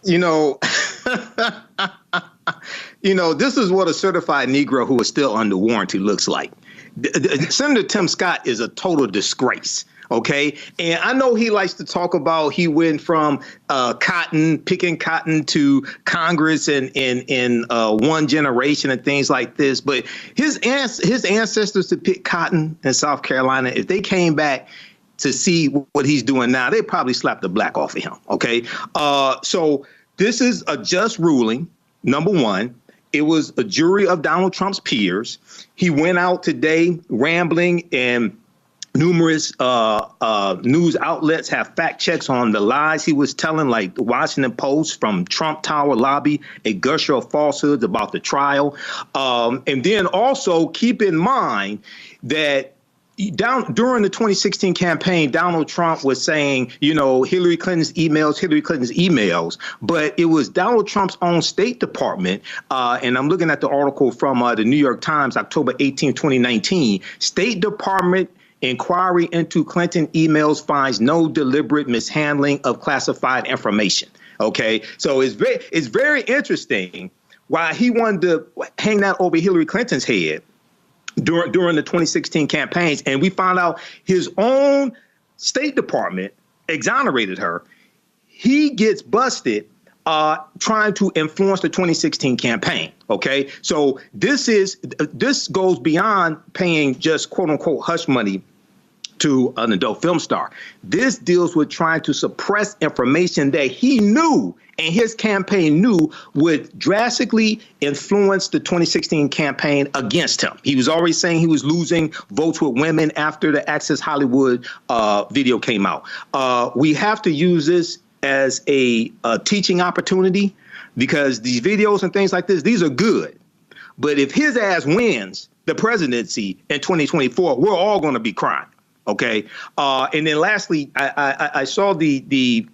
You know, this is what a certified Negro who is still under warranty looks like. Senator Tim Scott is a total disgrace. OK, and I know he likes to talk about he went from picking cotton to Congress in one generation and things like this. But his ancestors to pick cotton in South Carolina, if they came back to see what he's doing now, they probably slapped the black off of him. OK, so this is a just ruling. Number one, it was a jury of Donald Trump's peers. He went out today rambling, and numerous news outlets have fact checks on the lies he was telling, like the Washington Post from Trump Tower lobby, a gusher of falsehoods about the trial. And then also keep in mind that during the 2016 campaign, Donald Trump was saying, Hillary Clinton's emails, but it was Donald Trump's own State Department. And I'm looking at the article from the New York Times, October 18, 2019, State Department inquiry into Clinton emails finds no deliberate mishandling of classified information. OK, so it's very interesting why he wanted to hang that over Hillary Clinton's head during the 2016 campaigns. And we found out his own State Department exonerated her. He gets busted trying to influence the 2016 campaign. Okay, so this goes beyond paying just quote unquote hush money to an adult film star. This deals with trying to suppress information that he knew and his campaign knew would drastically influence the 2016 campaign against him. He was already saying he was losing votes with women after the Access Hollywood video came out. We have to use this as a teaching opportunity, because these videos and things like this, these are good. But if his ass wins the presidency in 2024, we're all going to be crying. Okay. And then lastly, I saw the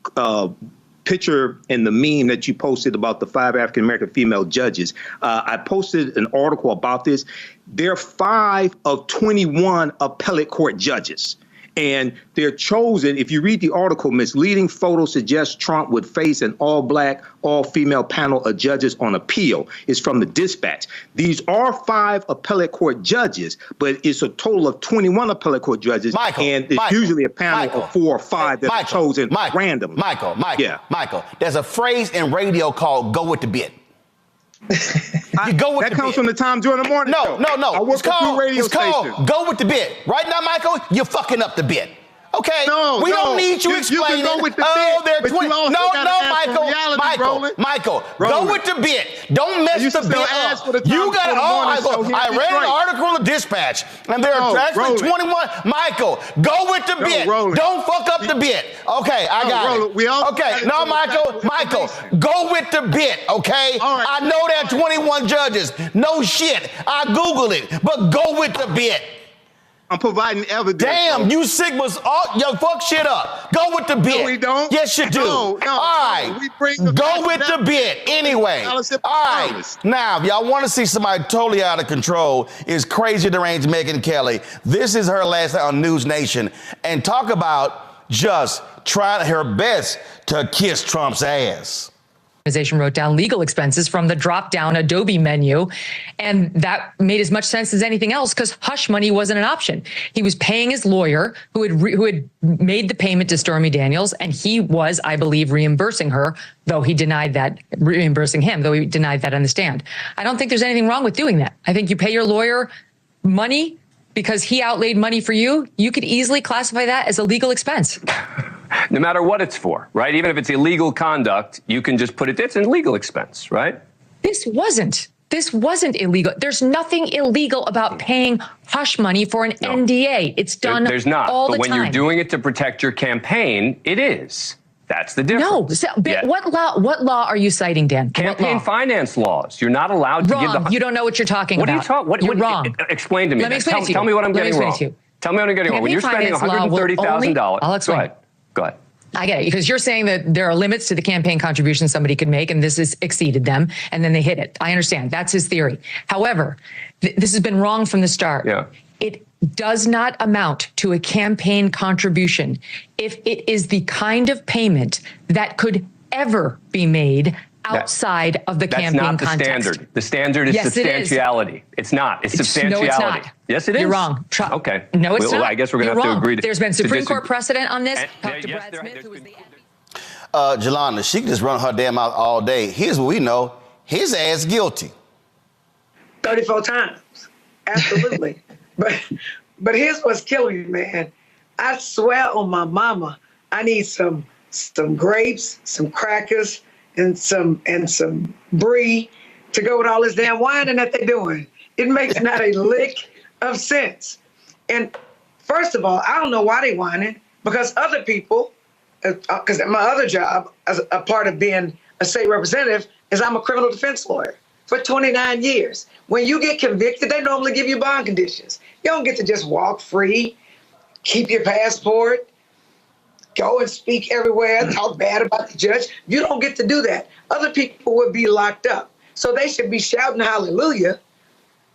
picture and the meme that you posted about the 5 African-American female judges. I posted an article about this. There are 5 of 21 appellate court judges. And they're chosen, if you read the article, misleading photos suggest Trump would face an all-black, all-female panel of judges on appeal. It's from the Dispatch. These are 5 appellate court judges, but it's a total of 21 appellate court judges. And it's usually a panel of 4 or 5 that are chosen randomly. Michael, there's a phrase in radio called "go with the bit." You go with that comes from the Tom Jordan Morning Show. No. I work for 2 radio stations. Go with the bit. Right now, Michael, you're fucking up the bit. Okay, we don't need you explaining. You can go with the bit, but you also Michael, go with the bit. Don't mess the bit up. You got I read an article in the Dispatch, and there are actually 21. Michael, go with the bit. Don't fuck up the bit. Okay, I got it. Okay, no, Michael, go with the bit. Okay, I know there are 21 judges. No shit, I Googled it, but go with the bit. I'm providing evidence. Damn, you Sigmas, yo, fuck shit up. Go with the bit. No, we don't. Yes, you do. No, all right. Go with the bit. Anyway. All right. Now, if y'all want to see somebody totally out of control, is Crazy Deranged Megyn Kelly. This is her last night on News Nation. And talk about just trying her best to kiss Trump's ass. Organization wrote down legal expenses from the drop-down Adobe menu, and that made as much sense as anything else because hush money wasn't an option. He was paying his lawyer who had made the payment to Stormy Daniels, and he was, I believe, reimbursing her, though he denied that, reimbursing him, though he denied that on the stand. I don't think there's anything wrong with doing that. I think you pay your lawyer money because he outlaid money for you. You could easily classify that as a legal expense. No matter what it's for, right? Even if it's illegal conduct, you can just put it's a legal expense, right? This wasn't illegal. There's nothing illegal about paying hush money for an NDA. It's done there's not. all the time. But when you're doing it to protect your campaign, it is. That's the difference. No. What law are you citing, Dan? Campaign finance laws. You're not allowed to give the... You don't know what you're talking about. What are you talking? You're wrong. Explain to me. Let me explain to you. Tell me what I'm getting wrong. Tell me what I'm getting wrong. When you're spending $130,000... I'll explain. Go ahead. I get it, because you're saying that there are limits to the campaign contributions somebody could make, and this has exceeded them, and then they hit it. I understand. That's his theory. However, this has been wrong from the start. Yeah. It does not amount to a campaign contribution if it is the kind of payment that could ever be made outside of the campaign context. That's not the standard. The standard is substantiality. It's not. It's substantiality. No, it's not. Yes, it is. You're wrong. Okay. No, it's not. I guess we're going to have to agree to There's been Supreme Court precedent on this. Talk to Brad Smith, who was the Jelana, she can just run her damn mouth all day. Here's what we know. His ass guilty. 34 times. Absolutely. But here's what's killing me, man. I swear on my mama, I need some grapes, some crackers, and some brie to go with all this damn whining that they're doing. It makes not a lick of sense. And first of all, I don't know why they whining, because other people, because my other job as a part of being a state representative is I'm a criminal defense lawyer for 29 years. When you get convicted, they normally give you bond conditions. You don't get to just walk free, keep your passport, go and speak everywhere, talk bad about the judge. You don't get to do that. Other people would be locked up. So they should be shouting hallelujah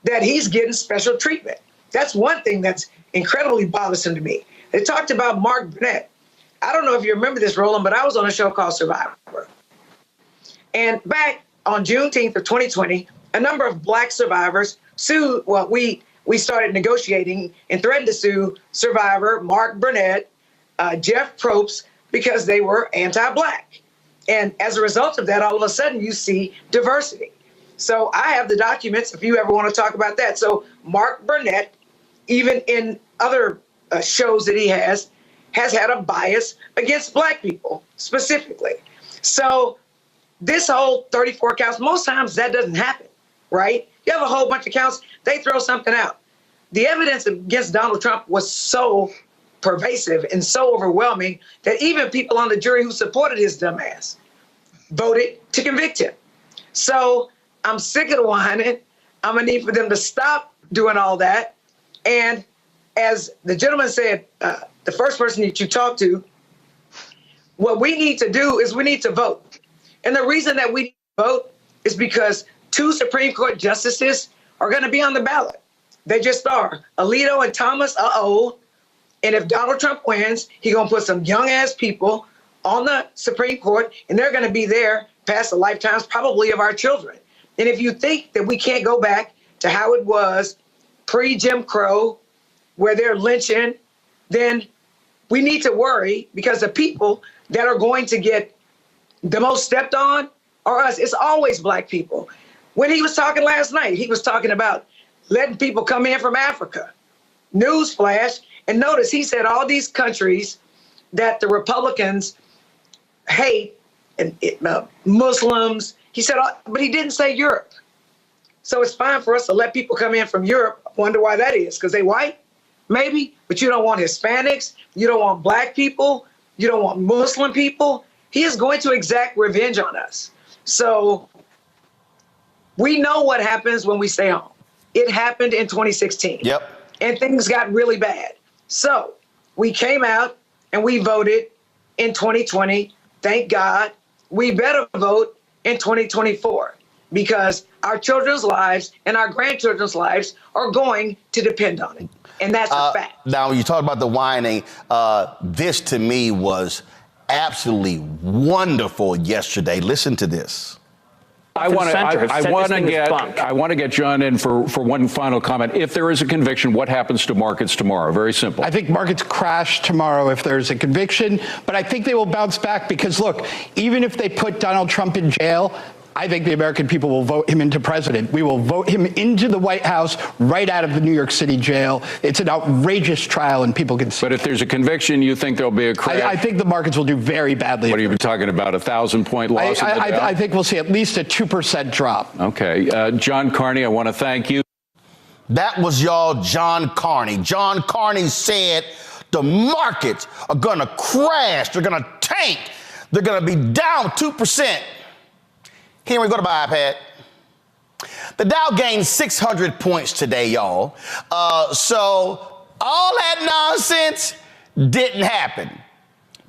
that he's getting special treatment. That's one thing that's incredibly bothersome to me. They talked about Mark Burnett. I don't know if you remember this, Roland, but I was on a show called Survivor. And back on Juneteenth of 2020, a number of Black survivors sued, we started negotiating and threatened to sue Survivor Mark Burnett, Jeff Probst because they were anti-Black. And as a result of that, all of a sudden you see diversity. So I have the documents if you ever want to talk about that. So Mark Burnett, even in other shows that he has had a bias against Black people specifically. So this whole 34 counts, most times that doesn't happen, right? You have a whole bunch of counts, they throw something out. The evidence against Donald Trump was so pervasive and so overwhelming that even people on the jury who supported his dumb ass voted to convict him. So I'm sick of the whining. I'm gonna need for them to stop doing all that. And as the gentleman said, the first person that you talked to, what we need to do is we need to vote. And the reason that we need to vote is because 2 Supreme Court justices are gonna be on the ballot. They just are. Alito and Thomas are old. And if Donald Trump wins, he's gonna put some young ass people on the Supreme Court, and they're gonna be there past the lifetimes probably of our children. And if you think that we can't go back to how it was pre-Jim Crow, where they're lynching, then we need to worry, because the people that are going to get the most stepped on are us. It's always Black people. When he was talking last night, he was talking about letting people come in from Africa. Newsflash. And notice he said all these countries that the Republicans hate, and Muslims, he said, but he didn't say Europe. So it's fine for us to let people come in from Europe. I wonder why that is, because they white? Maybe, but you don't want Hispanics, you don't want Black people, you don't want Muslim people. He is going to exact revenge on us. So we know what happens when we stay home. It happened in 2016. Yep. And things got really bad. So we came out and we voted in 2020. Thank God. We better vote in 2024 because our children's lives and our grandchildren's lives are going to depend on it. And that's a fact. Now, when you talk about the whining, this to me was absolutely wonderful yesterday. Listen to this. I want to get John in for one final comment. If there is a conviction, what happens to markets tomorrow? Very simple. I think markets crash tomorrow if there's a conviction, but I think they will bounce back because, look, even if they put Donald Trump in jail, I think the American people will vote him into president. We will vote him into the White House right out of the New York City jail. It's an outrageous trial, and people can see. But if there's a conviction, you think there'll be a crash? I think the markets will do very badly. What are you talking about, 1,000-point loss in the Dow? I think we'll see at least a 2% drop. Okay. John Carney, I want to thank you. That was y'all John Carney. John Carney said the markets are going to crash. They're going to tank. They're going to be down 2%. Henry, go to my iPad. The Dow gained 600 points today, y'all. So all that nonsense didn't happen.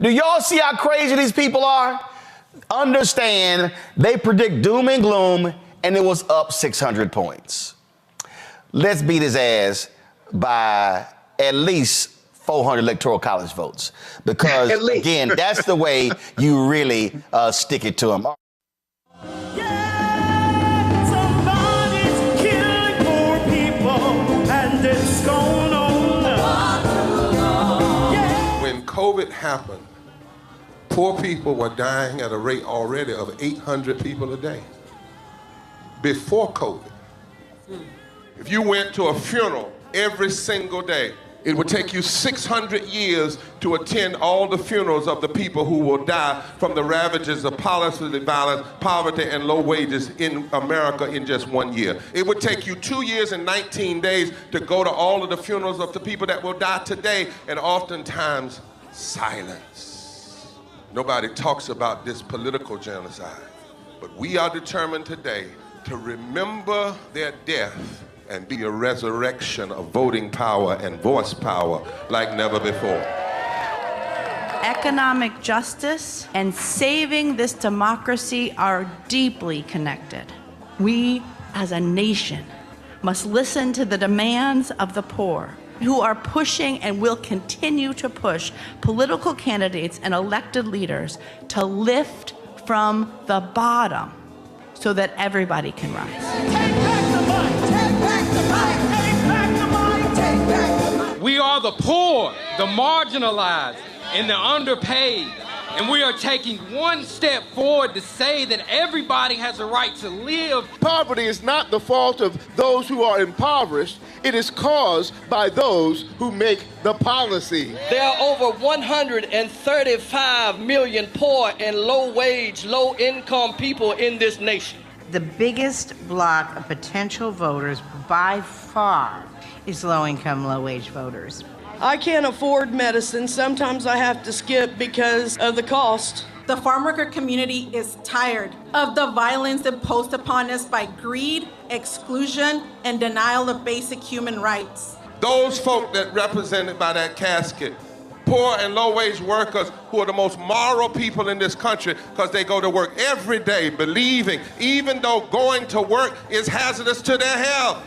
Do y'all see how crazy these people are? Understand, they predict doom and gloom, and it was up 600 points. Let's beat his ass by at least 400 electoral college votes. Because, again, that's the way you really stick it to him. When COVID happened, poor people were dying at a rate already of 800 people a day. Before COVID, if you went to a funeral every single day, it would take you 600 years to attend all the funerals of the people who will die from the ravages of policy violence, poverty, and low wages in America in just 1 year. It would take you 2 years and 19 days to go to all of the funerals of the people that will die today, and oftentimes silence. Nobody talks about this political genocide, but we are determined today to remember their death and be a resurrection of voting power and voice power like never before. Economic justice and saving this democracy are deeply connected. We, as a nation, must listen to the demands of the poor, who are pushing and will continue to push political candidates and elected leaders to lift from the bottom so that everybody can rise. We are the poor, the marginalized, and the underpaid. And we are taking one step forward to say that everybody has a right to live. Poverty is not the fault of those who are impoverished. It is caused by those who make the policy. There are over 135 million poor and low-wage, low-income people in this nation. The biggest block of potential voters by far is low-income, low-wage voters. I can't afford medicine. Sometimes I have to skip because of the cost. The farm worker community is tired of the violence imposed upon us by greed, exclusion, and denial of basic human rights. Those folk that represented by that casket, poor and low-wage workers who are the most moral people in this country because they go to work every day believing, even though going to work is hazardous to their health.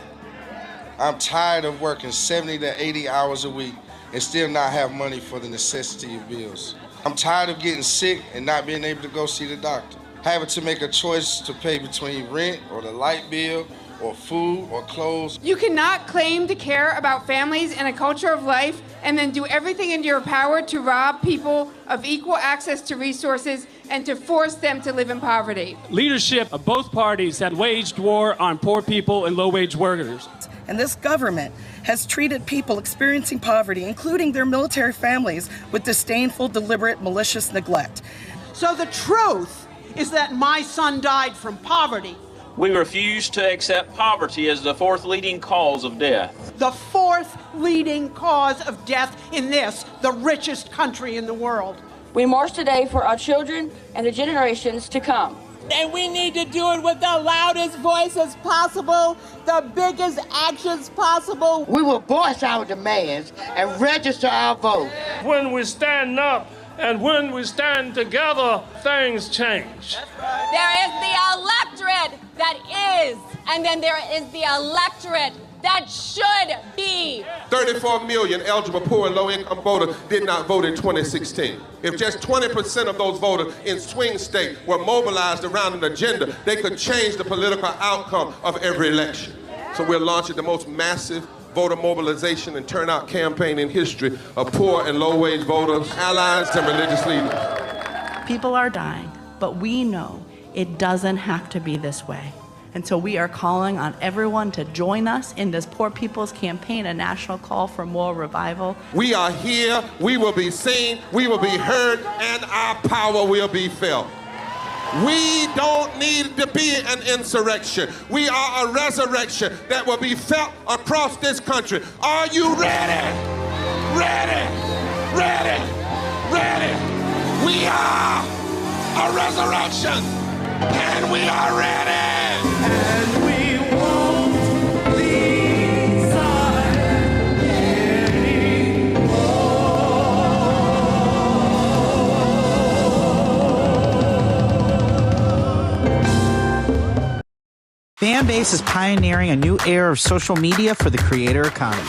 I'm tired of working 70 to 80 hours a week and still not have money for the necessity of bills. I'm tired of getting sick and not being able to go see the doctor. Having to make a choice to pay between rent or the light bill or food or clothes. You cannot claim to care about families and a culture of life and then do everything in your power to rob people of equal access to resources and to force them to live in poverty. Leadership of both parties had waged war on poor people and low-wage workers. And this government has treated people experiencing poverty, including their military families, with disdainful, deliberate, malicious neglect. So the truth is that my son died from poverty. We refuse to accept poverty as the fourth leading cause of death. The fourth leading cause of death in this, the richest country in the world. We march today for our children and the generations to come. And we need to do it with the loudest voices possible, the biggest actions possible. We will voice our demands and register our vote. When we stand up and when we stand together, things change. There is the electorate that is, and then there is the electorate that should be. 34 million eligible poor and low-income voters did not vote in 2016. If just 20% of those voters in swing states were mobilized around an agenda, they could change the political outcome of every election. So we're launching the most massive voter mobilization and turnout campaign in history of poor and low-wage voters, allies, and religious leaders. People are dying, but we know it doesn't have to be this way. And so we are calling on everyone to join us in this Poor People's Campaign, a national call for moral revival. We are here, we will be seen, we will be heard, and our power will be felt. We don't need to be an insurrection. We are a resurrection that will be felt across this country. Are you ready? Ready? Ready? Ready? We are a resurrection, and we are ready. And we won't be silent anymore. Fanbase is pioneering a new era of social media for the creator economy.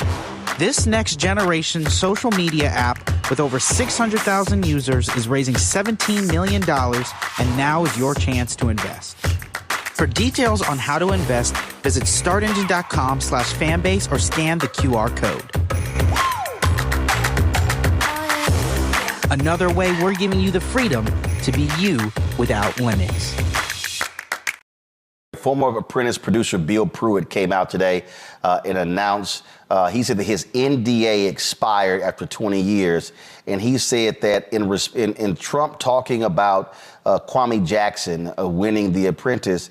This next generation social media app with over 600,000 users is raising $17 million, and now is your chance to invest. For details on how to invest, visit startengine.com/fanbase or scan the QR code. Another way we're giving you the freedom to be you without limits. Former Apprentice producer Bill Pruitt came out today and announced, he said that his NDA expired after 20 years. And he said that in Trump talking about Kwame Jackson winning The Apprentice,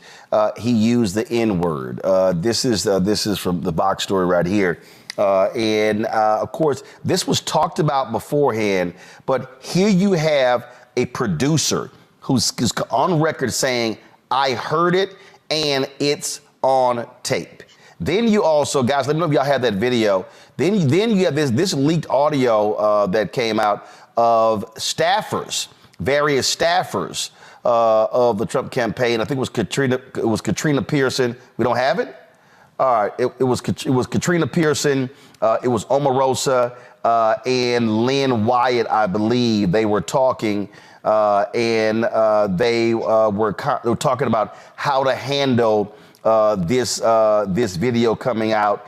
he used the N-word. This is from the box story right here. Of course, this was talked about beforehand, but here you have a producer who's on record saying, I heard it and it's on tape. Then you also, guys, let me know if y'all had that video. Then you have this leaked audio that came out of staffers, various staffers of the Trump campaign. I think it was Katrina Pearson. We don't have it? All right, it was Katrina Pearson, it was Omarosa, and Lynn Wyatt, I believe. They were talking, and they were talking about how to handle this video coming out,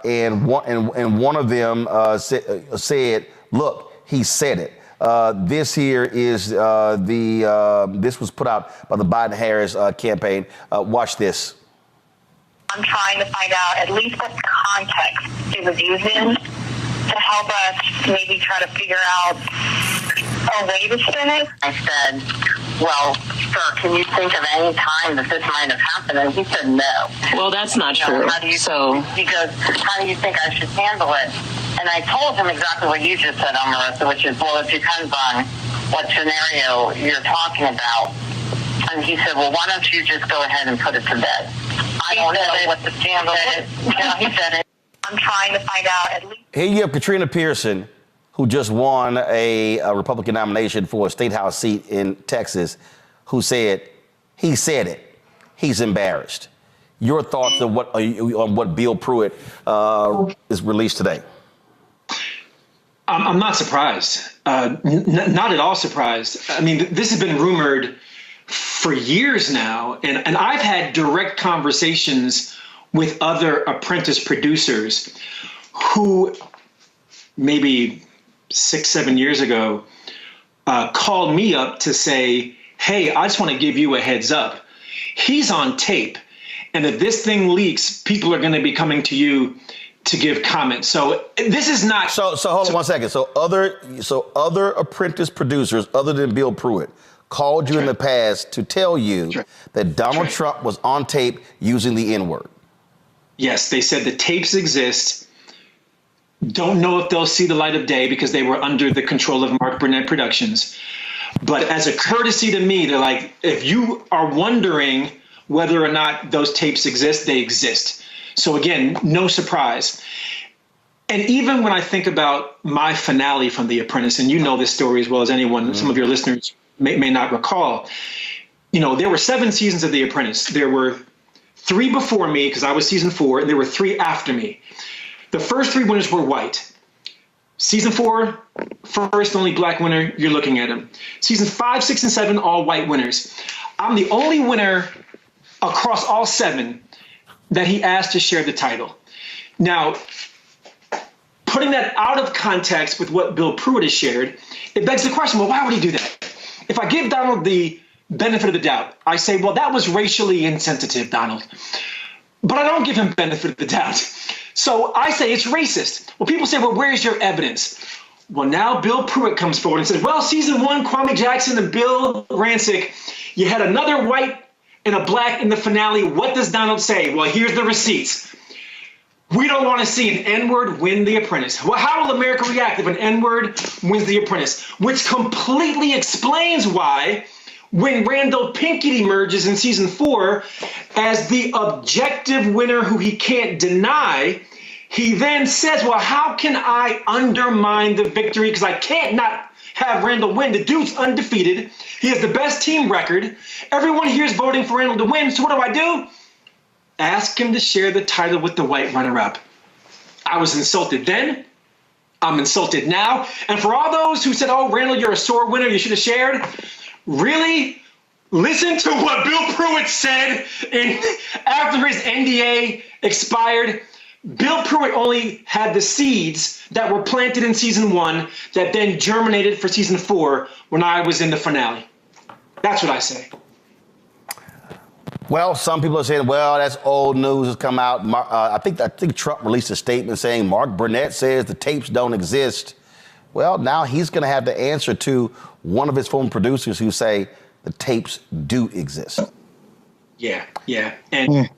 and one of them said, "Look, he said it." This here is this was put out by the Biden-Harris campaign. Watch this. I'm trying to find out at least what context it was used in to help us maybe try to figure out a way to spin it. I said, well, sir, can you think of any time that this might have happened? And he said no. Well, that's not true. How do you, he goes, how do you think I should handle it? And I told him exactly what you just said, Marissa, which is, well, it depends on what scenario you're talking about. And he said, well, why don't you just go ahead and put it to bed? I don't know what the scandal is. Yeah, he said it. I'm trying to find out at least. Here you have Katrina Pearson, who just won a Republican nomination for a state house seat in Texas, who said, he said it. He's embarrassed. Your thoughts on what Bill Pruitt is released today? I'm not surprised. Not at all surprised. I mean, this has been rumored for years now, and I've had direct conversations with other Apprentice producers who maybe 6-7 years ago called me up to say, hey, I just want to give you a heads up. He's on tape, and if this thing leaks, people are going to be coming to you to give comments. So this is not. So hold on 1 second. So other Apprentice producers other than Bill Pruitt called you in the past to tell you that Donald Trump was on tape using the N-word. Yes, they said the tapes exist. Don't know if they'll see the light of day because they were under the control of Mark Burnett Productions. But as a courtesy to me, they're like, if you are wondering whether or not those tapes exist, they exist. So again, no surprise. And even when I think about my finale from The Apprentice, and you know this story as well as anyone, some of your listeners may not recall, there were 7 seasons of The Apprentice. There were 3 before me because I was season 4, and there were 3 after me. The first 3 winners were white. Season 4, first only black winner, you're looking at him. Season 5, 6, and 7, all white winners. I'm the only winner across all 7 that he asked to share the title. Now, putting that out of context with what Bill Pruitt has shared, it begs the question, well, why would he do that? If I give Donald the benefit of the doubt, I say, well, that was racially insensitive, Donald. But I don't give him benefit of the doubt. So I say it's racist. Well, people say, well, where's your evidence? Well, now Bill Pruitt comes forward and says, well, season 1, Kwame Jackson and Bill Rancic, you had another white and a black in the finale. What does Donald say? Well, here's the receipts. We don't want to see an N-word win The Apprentice. Well, how will America react if an N-word wins The Apprentice? Which completely explains why when Randall Pinkett emerges in season 4 as the objective winner who he can't deny, he then says, well, how can I undermine the victory? Because I can't not have Randall win. The dude's undefeated. He has the best team record. Everyone here is voting for Randall to win. So what do? Ask him to share the title with the white runner-up. I was insulted then. I'm insulted now. And for all those who said, oh, Randall, you're a sore winner, you should have shared. Really? Listen to what Bill Pruitt said after his NDA expired. Bill Pruitt only had the seeds that were planted in season 1 that then germinated for season 4 when I was in the finale. That's what I say. Well, some people are saying, well, that's old news has come out. I think Trump released a statement saying Mark Burnett says the tapes don't exist. Well, now he's going to have to answer to one of his former producers who say the tapes do exist. Yeah. And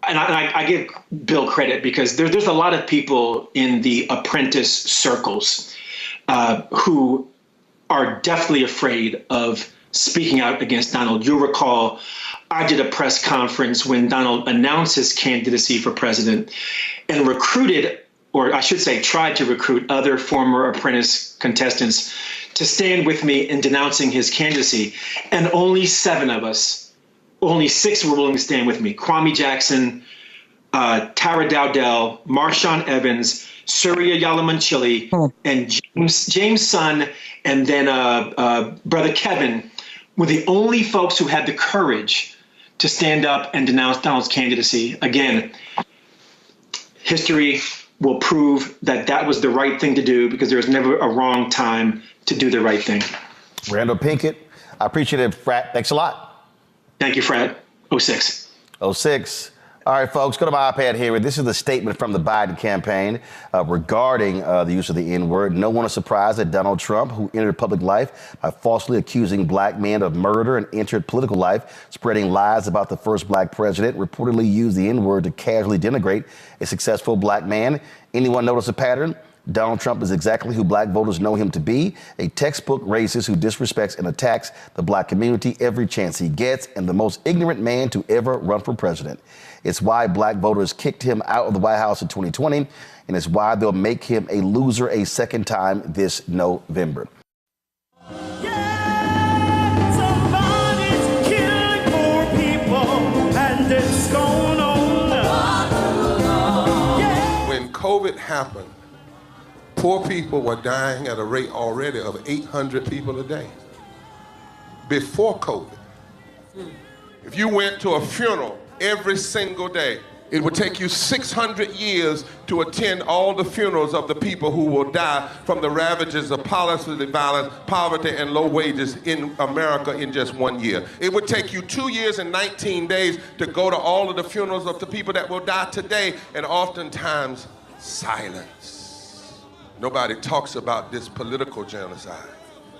I give Bill credit because there's a lot of people in the Apprentice circles who are definitely afraid of speaking out against Donald. You'll recall I did a press conference when Donald announced his candidacy for president and recruited, or I should say tried to recruit, other former Apprentice contestants to stand with me in denouncing his candidacy. And only 7 of us, only 6 were willing to stand with me. Kwame Jackson, Tara Dowdell, Marshawn Evans, Surya Yalamanchili, and James Sun, and then Brother Kevin were the only folks who had the courage to stand up and denounce Donald's candidacy. Again, history will prove that that was the right thing to do, because there's never a wrong time to do the right thing. Randall Pinkett, I appreciate it, Frat. Thanks a lot. Thank you, Frat. 06. 06. All right, folks, go to my iPad here. This is the statement from the Biden campaign regarding the use of the N-word. No one is surprised that Donald Trump, who entered public life by falsely accusing black men of murder and entered political life, spreading lies about the first black president, reportedly used the N-word to casually denigrate a successful black man. Anyone notice a pattern? Donald Trump is exactly who black voters know him to be, a textbook racist who disrespects and attacks the black community every chance he gets, and the most ignorant man to ever run for president. It's why black voters kicked him out of the White House in 2020, and it's why they'll make him a loser a second time this November. When COVID happened, poor people were dying at a rate already of 800 people a day. Before COVID, if you went to a funeral every single day, it would take you 600 years to attend all the funerals of the people who will die from the ravages of policy violence, poverty, and low wages in America in just 1 year. It would take you 2 years and 19 days to go to all of the funerals of the people that will die today, and oftentimes silence. Nobody talks about this political genocide,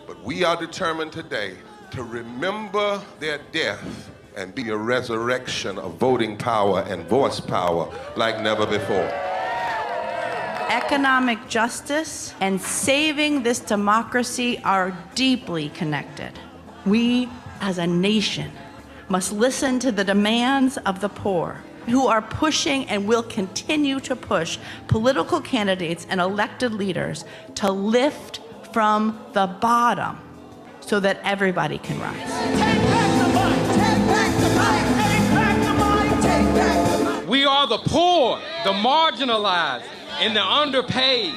but we are determined today to remember their death and be a resurrection of voting power and voice power like never before. Economic justice and saving this democracy are deeply connected. We, as a nation, must listen to the demands of the poor, who are pushing and will continue to push political candidates and elected leaders to lift from the bottom so that everybody can rise. We are the poor, the marginalized, and the underpaid.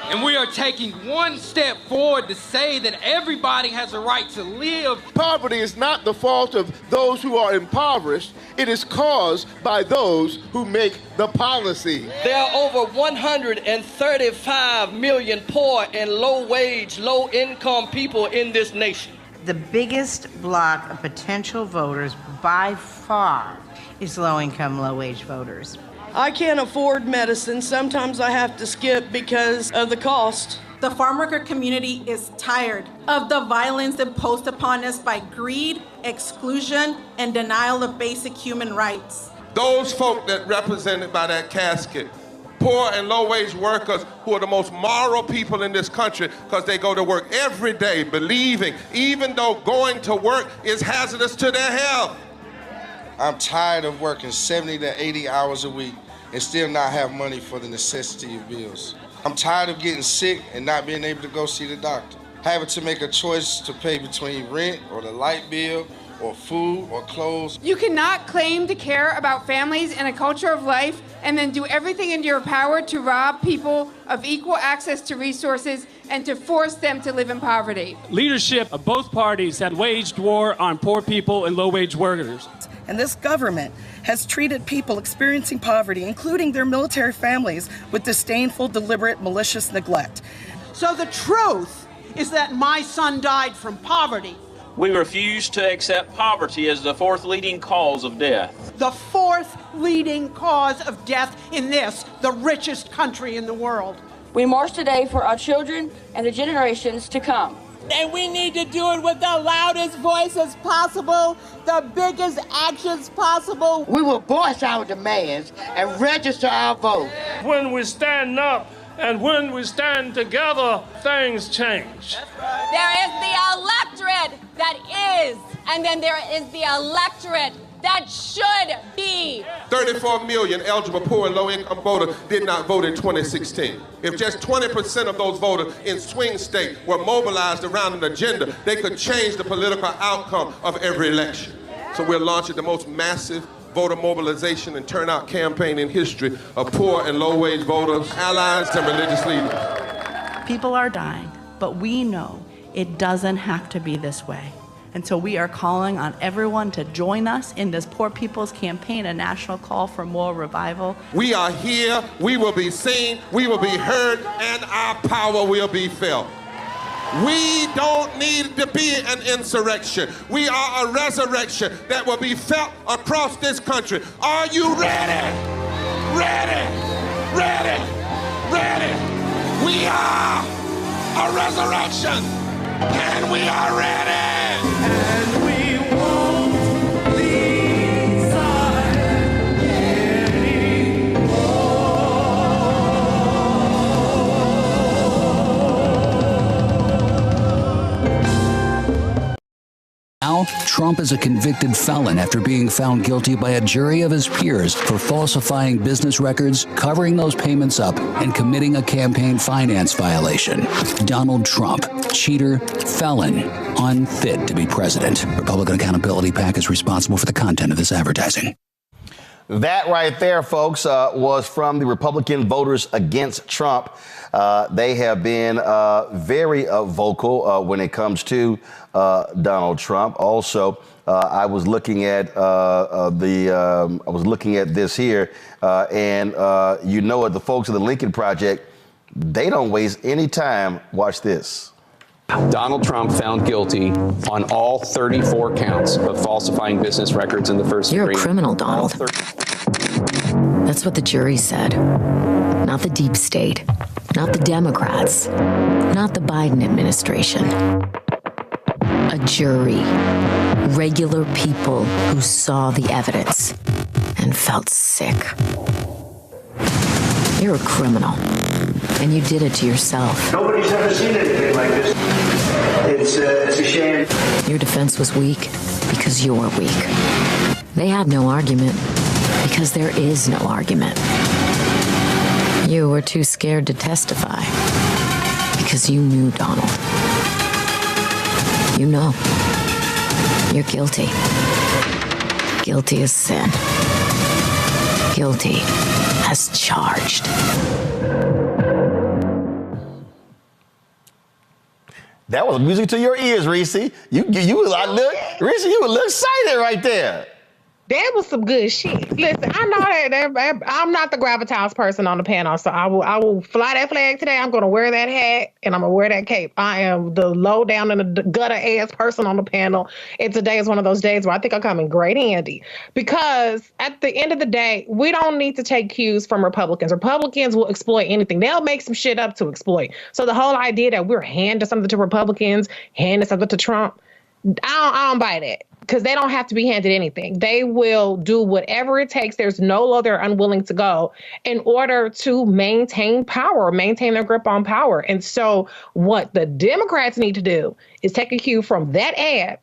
And we are taking one step forward to say that everybody has a right to live. Poverty is not the fault of those who are impoverished. It is caused by those who make the policy. There are over 135 million poor and low-wage, low-income people in this nation. The biggest block of potential voters by far is low-income, low-wage voters. I can't afford medicine. Sometimes I have to skip because of the cost. The farm worker community is tired of the violence imposed upon us by greed, exclusion, and denial of basic human rights. Those folk that represented by that casket, poor and low-wage workers who are the most moral people in this country because they go to work every day believing, even though going to work is hazardous to their health. I'm tired of working 70 to 80 hours a week and still not have money for the necessity of bills. I'm tired of getting sick and not being able to go see the doctor. Having to make a choice to pay between rent or the light bill or food or clothes. You cannot claim to care about families and a culture of life and then do everything in your power to rob people of equal access to resources and to force them to live in poverty. Leadership of both parties had waged war on poor people and low-wage workers. And this government has treated people experiencing poverty, including their military families, with disdainful, deliberate, malicious neglect. So the truth is that my son died from poverty. We refuse to accept poverty as the fourth leading cause of death. The fourth leading cause of death in this, the richest country in the world. We march today for our children and the generations to come. And we need to do it with the loudest voices possible, the biggest actions possible. We will voice our demands and register our vote. When we stand up and when we stand together, things change. There is the electorate that is, and then there is the electorate that should be. 34 million eligible poor and low-income voters did not vote in 2016. If just 20% of those voters in swing states were mobilized around an agenda, they could change the political outcome of every election. So we're launching the most massive voter mobilization and turnout campaign in history of poor and low-wage voters, allies, and religious leaders. People are dying, but we know it doesn't have to be this way. And so we are calling on everyone to join us in this Poor People's Campaign, a national call for moral revival. We are here, we will be seen, we will be heard, and our power will be felt. We don't need to be an insurrection. We are a resurrection that will be felt across this country. Are you ready? Ready? Ready? Ready? We are a resurrection, and we are ready. And we won't be silent anymore. Now, Trump is a convicted felon after being found guilty by a jury of his peers for falsifying business records, covering those payments up, and committing a campaign finance violation. Donald Trump, cheater, felon, unfit to be president. Republican Accountability PAC is responsible for the content of this advertising. That right there, folks, was from the Republican voters against Trump. They have been very vocal when it comes to Donald Trump. Also, I was looking at this here, and you know what, the folks of the Lincoln Project, they don't waste any time. Watch this. Donald Trump found guilty on all 34 counts of falsifying business records in the first degree. You're a criminal, Donald. That's what the jury said. Not the deep state, not the Democrats, not the Biden administration. A jury, regular people who saw the evidence and felt sick. You're a criminal, and you did it to yourself. Nobody's ever seen anything like this. It's a shame. Your defense was weak because you're weak. They had no argument because there is no argument. You were too scared to testify because you knew, Donald. You know. You're guilty. Guilty as sin. Guilty as charged. That was music to your ears, Reese. Reese, you were a little excited right there. That was some good shit. Listen, I know that I'm not the gravitas person on the panel, so I will fly that flag today. I'm going to wear that hat and I'm going to wear that cape. I am the low down and the gutter ass person on the panel. And today is one of those days where I think I come in great handy, because at the end of the day, we don't need to take cues from Republicans. Republicans will exploit anything. They'll make some shit up to exploit. So the whole idea that we're handing something to Republicans, handing something to Trump, I don't buy that. Because they don't have to be handed anything. They will do whatever it takes. There's no law they're unwilling to go in order to maintain power, maintain their grip on power. And so what the Democrats need to do is take a cue from that ad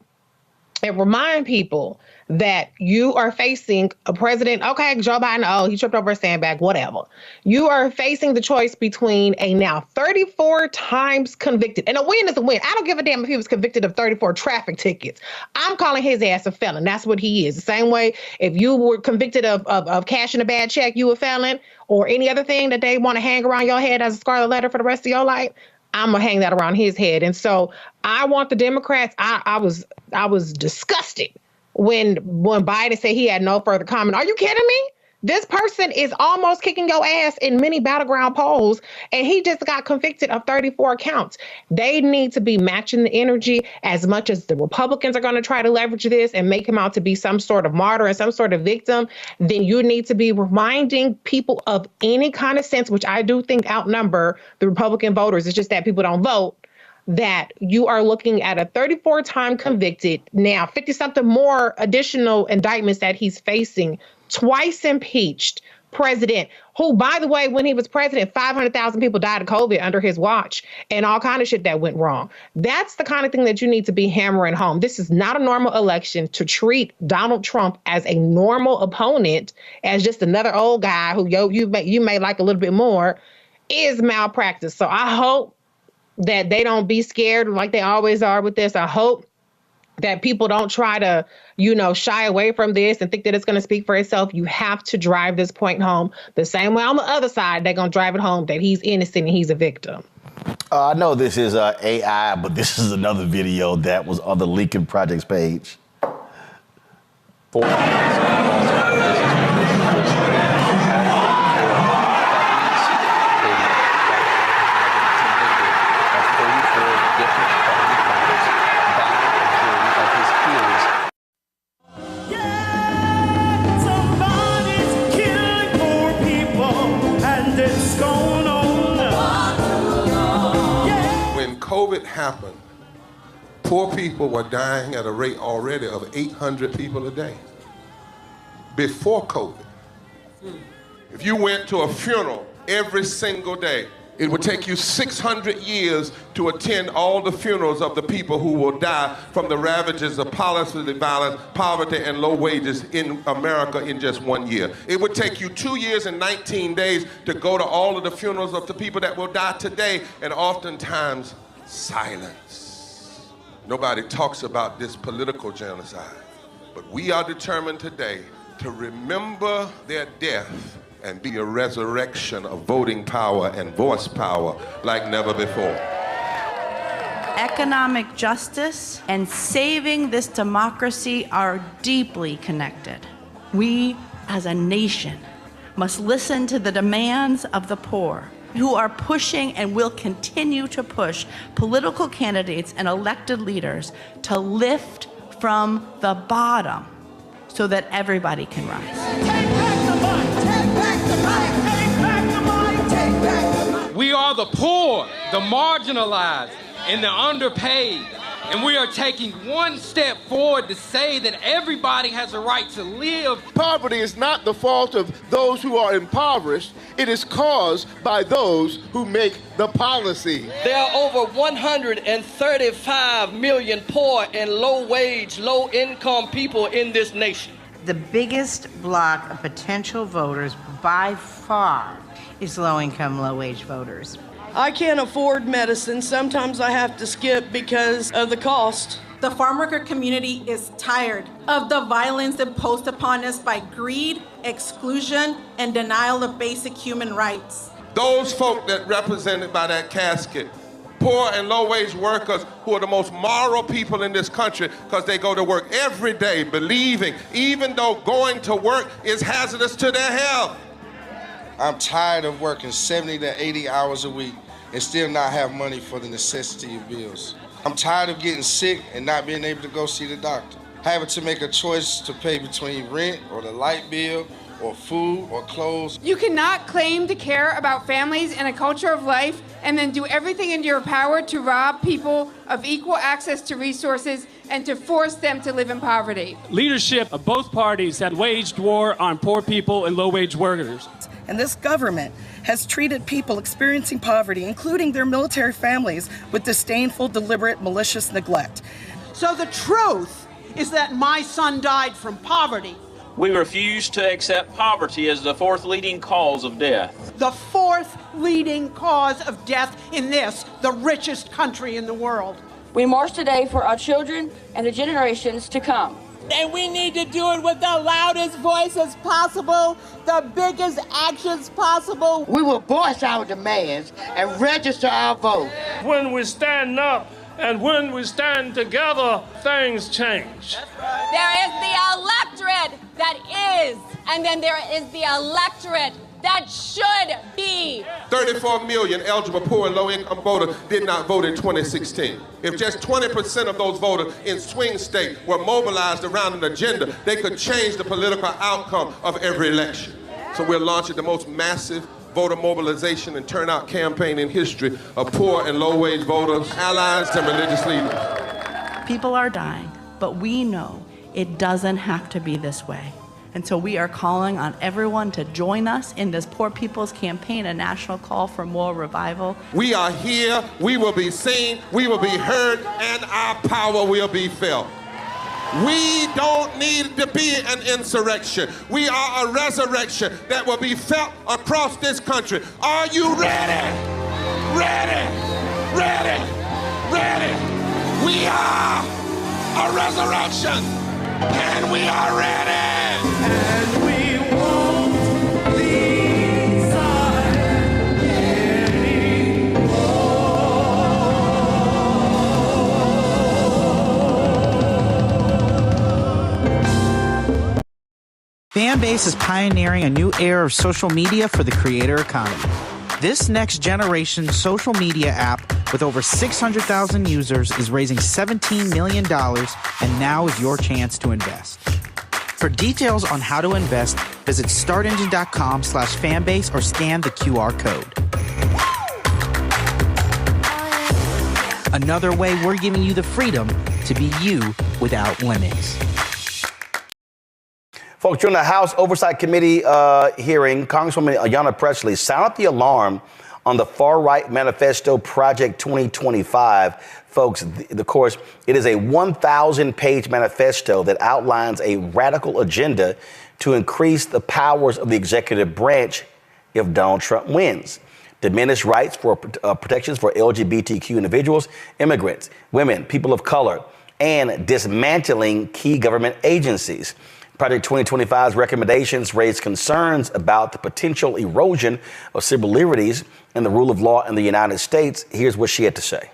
and remind people that you are facing a president. Okay, Joe Biden, oh, he tripped over a sandbag, whatever. You are facing the choice between a now 34 times convicted, and a win is a win. I don't give a damn if he was convicted of 34 traffic tickets. I'm calling his ass a felon. That's what he is. The same way if you were convicted of cashing a bad check, you a felon, or any other thing that they want to hang around your head as a scarlet letter for the rest of your life. I'm gonna hang that around his head. And so I want the Democrats. I was disgusted when Biden said he had no further comment. Are you kidding me? This person is almost kicking your ass in many battleground polls, and he just got convicted of 34 counts. They need to be matching the energy as much as the Republicans are going to try to leverage this and make him out to be some sort of martyr and some sort of victim. Then you need to be reminding people of any kind of sense, which I do think outnumber the Republican voters. It's just that people don't vote. That you are looking at a 34-time convicted, now 50-something more additional indictments that he's facing, twice impeached president, who, by the way, when he was president, 500,000 people died of COVID under his watch and all kind of shit that went wrong. That's the kind of thing that you need to be hammering home. This is not a normal election to treat Donald Trump as a normal opponent, as just another old guy who you may like a little bit more, is malpractice. So I hope that they don't be scared like they always are with this. I hope that people don't try to, shy away from this and think that it's going to speak for itself. You have to drive this point home the same way on the other side. They're going to drive it home that he's innocent and he's a victim. I know this is AI, but this is another video that was on the Lincoln Project's page. COVID happened, poor people were dying at a rate already of 800 people a day. Before COVID, if you went to a funeral every single day, it would take you 600 years to attend all the funerals of the people who will die from the ravages of policy violence, poverty, and low wages in America in just 1 year. It would take you 2 years and 19 days to go to all of the funerals of the people that will die today, and oftentimes silence. Nobody talks about this political genocide, but we are determined today to remember their death and be a resurrection of voting power and voice power like never before. Economic justice and saving this democracy are deeply connected. We, as a nation, must listen to the demands of the poor, who are pushing and will continue to push political candidates and elected leaders to lift from the bottom so that everybody can rise. Take back the money, take back the money, take back the money, take back the money. We are the poor, the marginalized, and the underpaid. And we are taking one step forward to say that everybody has a right to live. Poverty is not the fault of those who are impoverished. It is caused by those who make the policy. There are over 135 million poor and low-wage, low-income people in this nation. The biggest block of potential voters by far is low-income, low-wage voters. I can't afford medicine. Sometimes I have to skip because of the cost. The farm worker community is tired of the violence imposed upon us by greed, exclusion, and denial of basic human rights. Those folk that represented by that casket, poor and low-wage workers who are the most moral people in this country because they go to work every day believing, even though going to work is hazardous to their health. I'm tired of working 70 to 80 hours a week and still not have money for the necessity of bills. I'm tired of getting sick and not being able to go see the doctor. Having to make a choice to pay between rent or the light bill or food or clothes. You cannot claim to care about families and a culture of life and then do everything in your power to rob people of equal access to resources and to force them to live in poverty. Leadership of both parties have waged war on poor people and low-wage workers. And this government has treated people experiencing poverty, including their military families, with disdainful, deliberate, malicious neglect. So the truth is that my son died from poverty. We refuse to accept poverty as the fourth leading cause of death. The fourth leading cause of death in this, the richest country in the world. We march today for our children and the generations to come. And we need to do it with the loudest voices possible, the biggest actions possible. We will voice our demands and register our vote. When we stand up and when we stand together, things change. There is the electorate that is, and then there is the electorate that should be. 34 million eligible poor and low-income voters did not vote in 2016. If just 20% of those voters in swing states were mobilized around an agenda, they could change the political outcome of every election. So we're launching the most massive voter mobilization and turnout campaign in history of poor and low-wage voters, allies, and religious leaders. People are dying, but we know it doesn't have to be this way. And so we are calling on everyone to join us in this Poor People's Campaign, a national call for moral revival. We are here, we will be seen, we will be heard, and our power will be felt. We don't need to be an insurrection. We are a resurrection that will be felt across this country. Are you ready? Ready? Ready? Ready? We are a resurrection, and we are ready. And we won't be silent anymore. Fanbase is pioneering a new era of social media for the creator economy. This next generation social media app with over 600,000 users is raising $17 million, and now is your chance to invest. For details on how to invest, visit startengine.com/fanbase or scan the QR code. Another way we're giving you the freedom to be you without limits. Folks, during the House Oversight Committee hearing, Congresswoman Aynanna Presley sounded the alarm on the far-right manifesto Project 2025. Folks, of course, it is a 1,000-page manifesto that outlines a radical agenda to increase the powers of the executive branch if Donald Trump wins. Diminish rights for protections for LGBTQ individuals, immigrants, women, people of color, and dismantling key government agencies. Project 2025's recommendations raise concerns about the potential erosion of civil liberties and the rule of law in the United States. Here's what she had to say.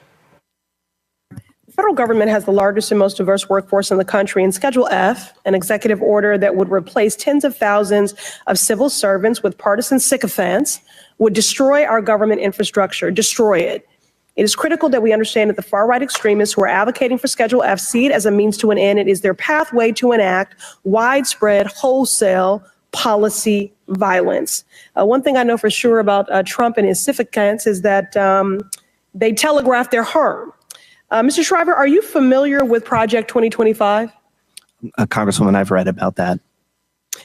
The federal government has the largest and most diverse workforce in the country, and Schedule F, an executive order that would replace tens of thousands of civil servants with partisan sycophants, would destroy our government infrastructure, destroy it. It is critical that we understand that the far-right extremists who are advocating for Schedule F see it as a means to an end. It is their pathway to enact widespread, wholesale policy violence. One thing I know for sure about Trump and his sycophants is that they telegraph their harm. Mr. Shriver, are you familiar with Project 2025? Congresswoman, I've read about that.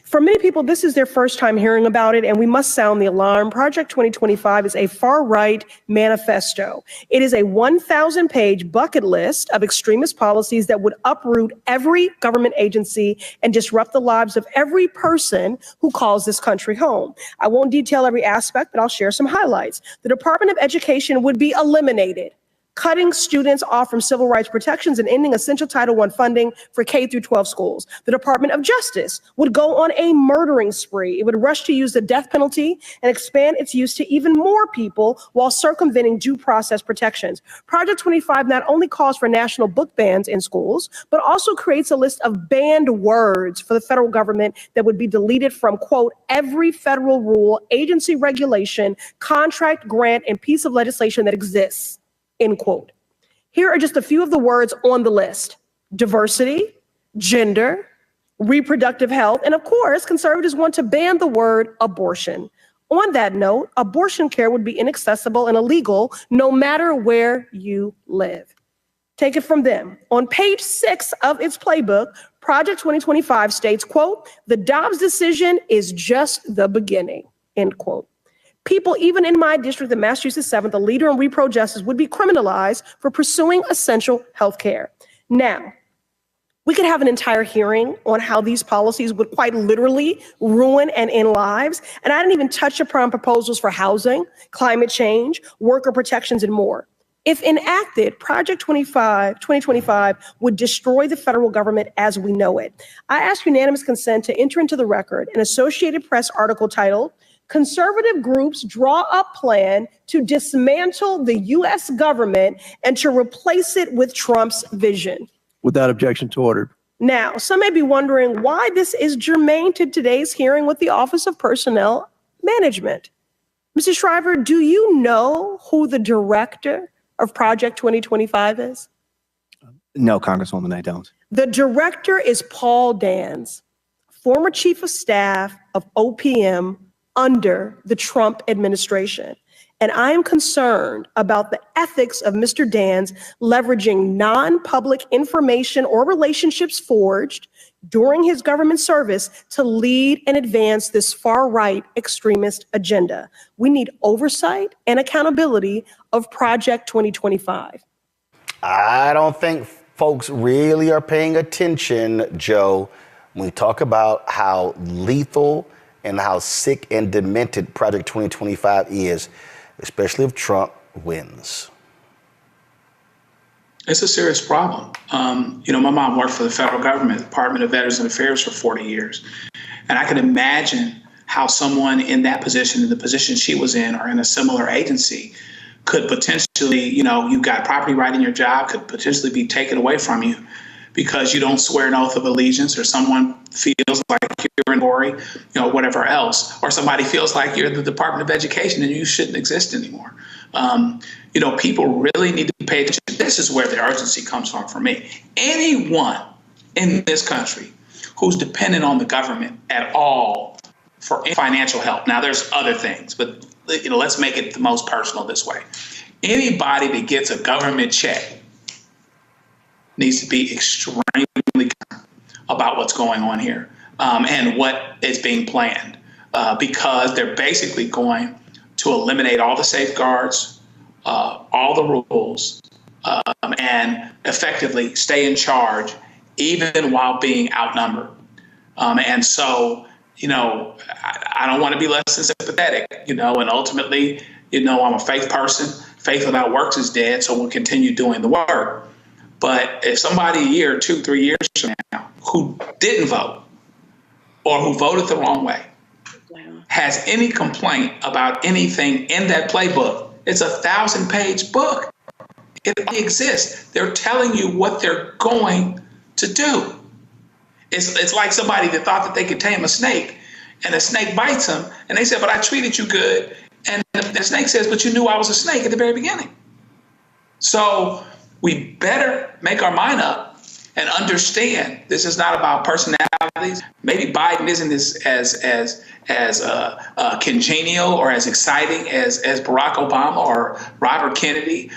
For many people, this is their first time hearing about it, and we must sound the alarm. Project 2025 is a far-right manifesto. It is a 1,000-page bucket list of extremist policies that would uproot every government agency and disrupt the lives of every person who calls this country home. I won't detail every aspect, but I'll share some highlights. The Department of Education would be eliminated, cutting students off from civil rights protections and ending essential Title I funding for K through 12 schools. The Department of Justice would go on a murdering spree. It would rush to use the death penalty and expand its use to even more people while circumventing due process protections. Project 25 not only calls for national book bans in schools, but also creates a list of banned words for the federal government that would be deleted from, quote, every federal rule, agency regulation, contract, grant, and piece of legislation that exists. End quote. Here are just a few of the words on the list: diversity, gender, reproductive health, and of course, conservatives want to ban the word abortion. On that note, abortion care would be inaccessible and illegal no matter where you live. Take it from them. On page 6 of its playbook, Project 2025 states, quote, the Dobbs decision is just the beginning, end quote. People, even in my district, the Massachusetts 7th, a leader in repro justice, would be criminalized for pursuing essential health care. Now, we could have an entire hearing on how these policies would quite literally ruin and end lives. And I didn't even touch upon proposals for housing, climate change, worker protections, and more. If enacted, Project 2025 would destroy the federal government as we know it. I ask unanimous consent to enter into the record an Associated Press article titled, Conservative Groups Draw Up Plan to Dismantle the U.S. Government and to Replace It with Trump's Vision. Without objection to order. Now, some may be wondering why this is germane to today's hearing with the Office of Personnel Management. Mrs. Shriver, do you know who the director of Project 2025 is? No, Congresswoman, I don't. The director is Paul Dans, former chief of staff of OPM under the Trump administration. And I am concerned about the ethics of Mr. Dans leveraging non-public information or relationships forged during his government service to lead and advance this far-right extremist agenda. We need oversight and accountability of Project 2025. I don't think folks really are paying attention, Joe, when we talk about how lethal and how sick and demented Project 2025 is, especially if Trump wins. It's a serious problem. My mom worked for the federal government, Department of Veterans Affairs for 40 years. And I can imagine how someone in that position, in the position she was in, or in a similar agency, could potentially, you've got property right in your job, could potentially be taken away from you because you don't swear an oath of allegiance, or someone feels like you're in glory, whatever else, or somebody feels like you're the Department of Education and you shouldn't exist anymore. People really need to pay attention. This is where the urgency comes from for me. Anyone in this country who's dependent on the government at all for financial help. Now, there's other things, but let's make it the most personal this way. Anybody that gets a government check needs to be extremely concerned about what's going on here and what is being planned, because they're basically going to eliminate all the safeguards, all the rules, and effectively stay in charge, even while being outnumbered. And so, I don't want to be less than sympathetic, and ultimately, I'm a faith person. Faith without works is dead, so we'll continue doing the work. But if somebody a year, 2, 3 years from now, who didn't vote or who voted the wrong way has any complaint about anything in that playbook, it's a 1,000-page book. It exists. They're telling you what they're going to do. It's like somebody that thought that they could tame a snake, and the snake bites them, and they said, but I treated you good. And the snake says, but you knew I was a snake at the very beginning. So we better make our mind up and understand this is not about personalities. Maybe Biden isn't as congenial or as exciting as Barack Obama or Robert Kennedy.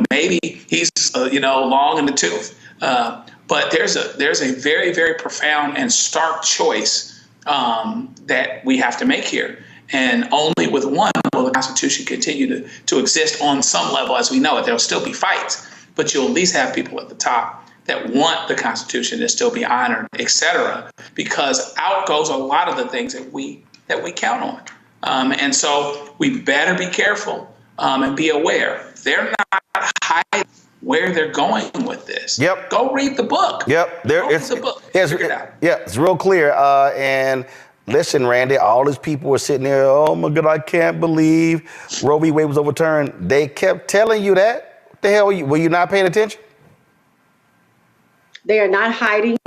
Maybe he's long in the tooth. But there's a very, very profound and stark choice that we have to make here. And only with one will the Constitution continue to exist on some level as we know it. There'll still be fights, but you'll at least have people at the top that want the Constitution to still be honored, et cetera, because out goes a lot of the things that we count on. And so we better be careful and be aware. They're not hiding where they're going with this. Yep. Go read the book. Yep. Read the book. Figure it out. Yeah, it's real clear. And listen, Randy, all these people were sitting there, oh my God, I can't believe Roe v. Wade was overturned. They kept telling you that. What the hell were you not paying attention? They are not hiding.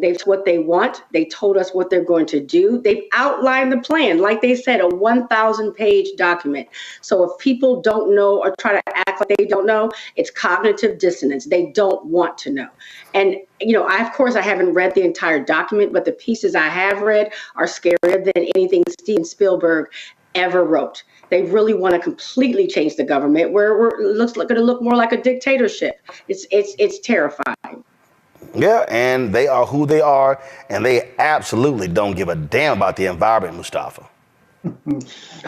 It's what they want. They told us what they're going to do. They've outlined the plan. Like they said, a 1,000-page document. So if people don't know or try to act like they don't know, it's cognitive dissonance. They don't want to know. And, I haven't read the entire document, but the pieces I have read are scarier than anything Steven Spielberg ever wrote. They really want to completely change the government where it looks like going to look more like a dictatorship. It's terrifying. Yeah, and they are who they are, and they absolutely don't give a damn about the environment, Mustafa.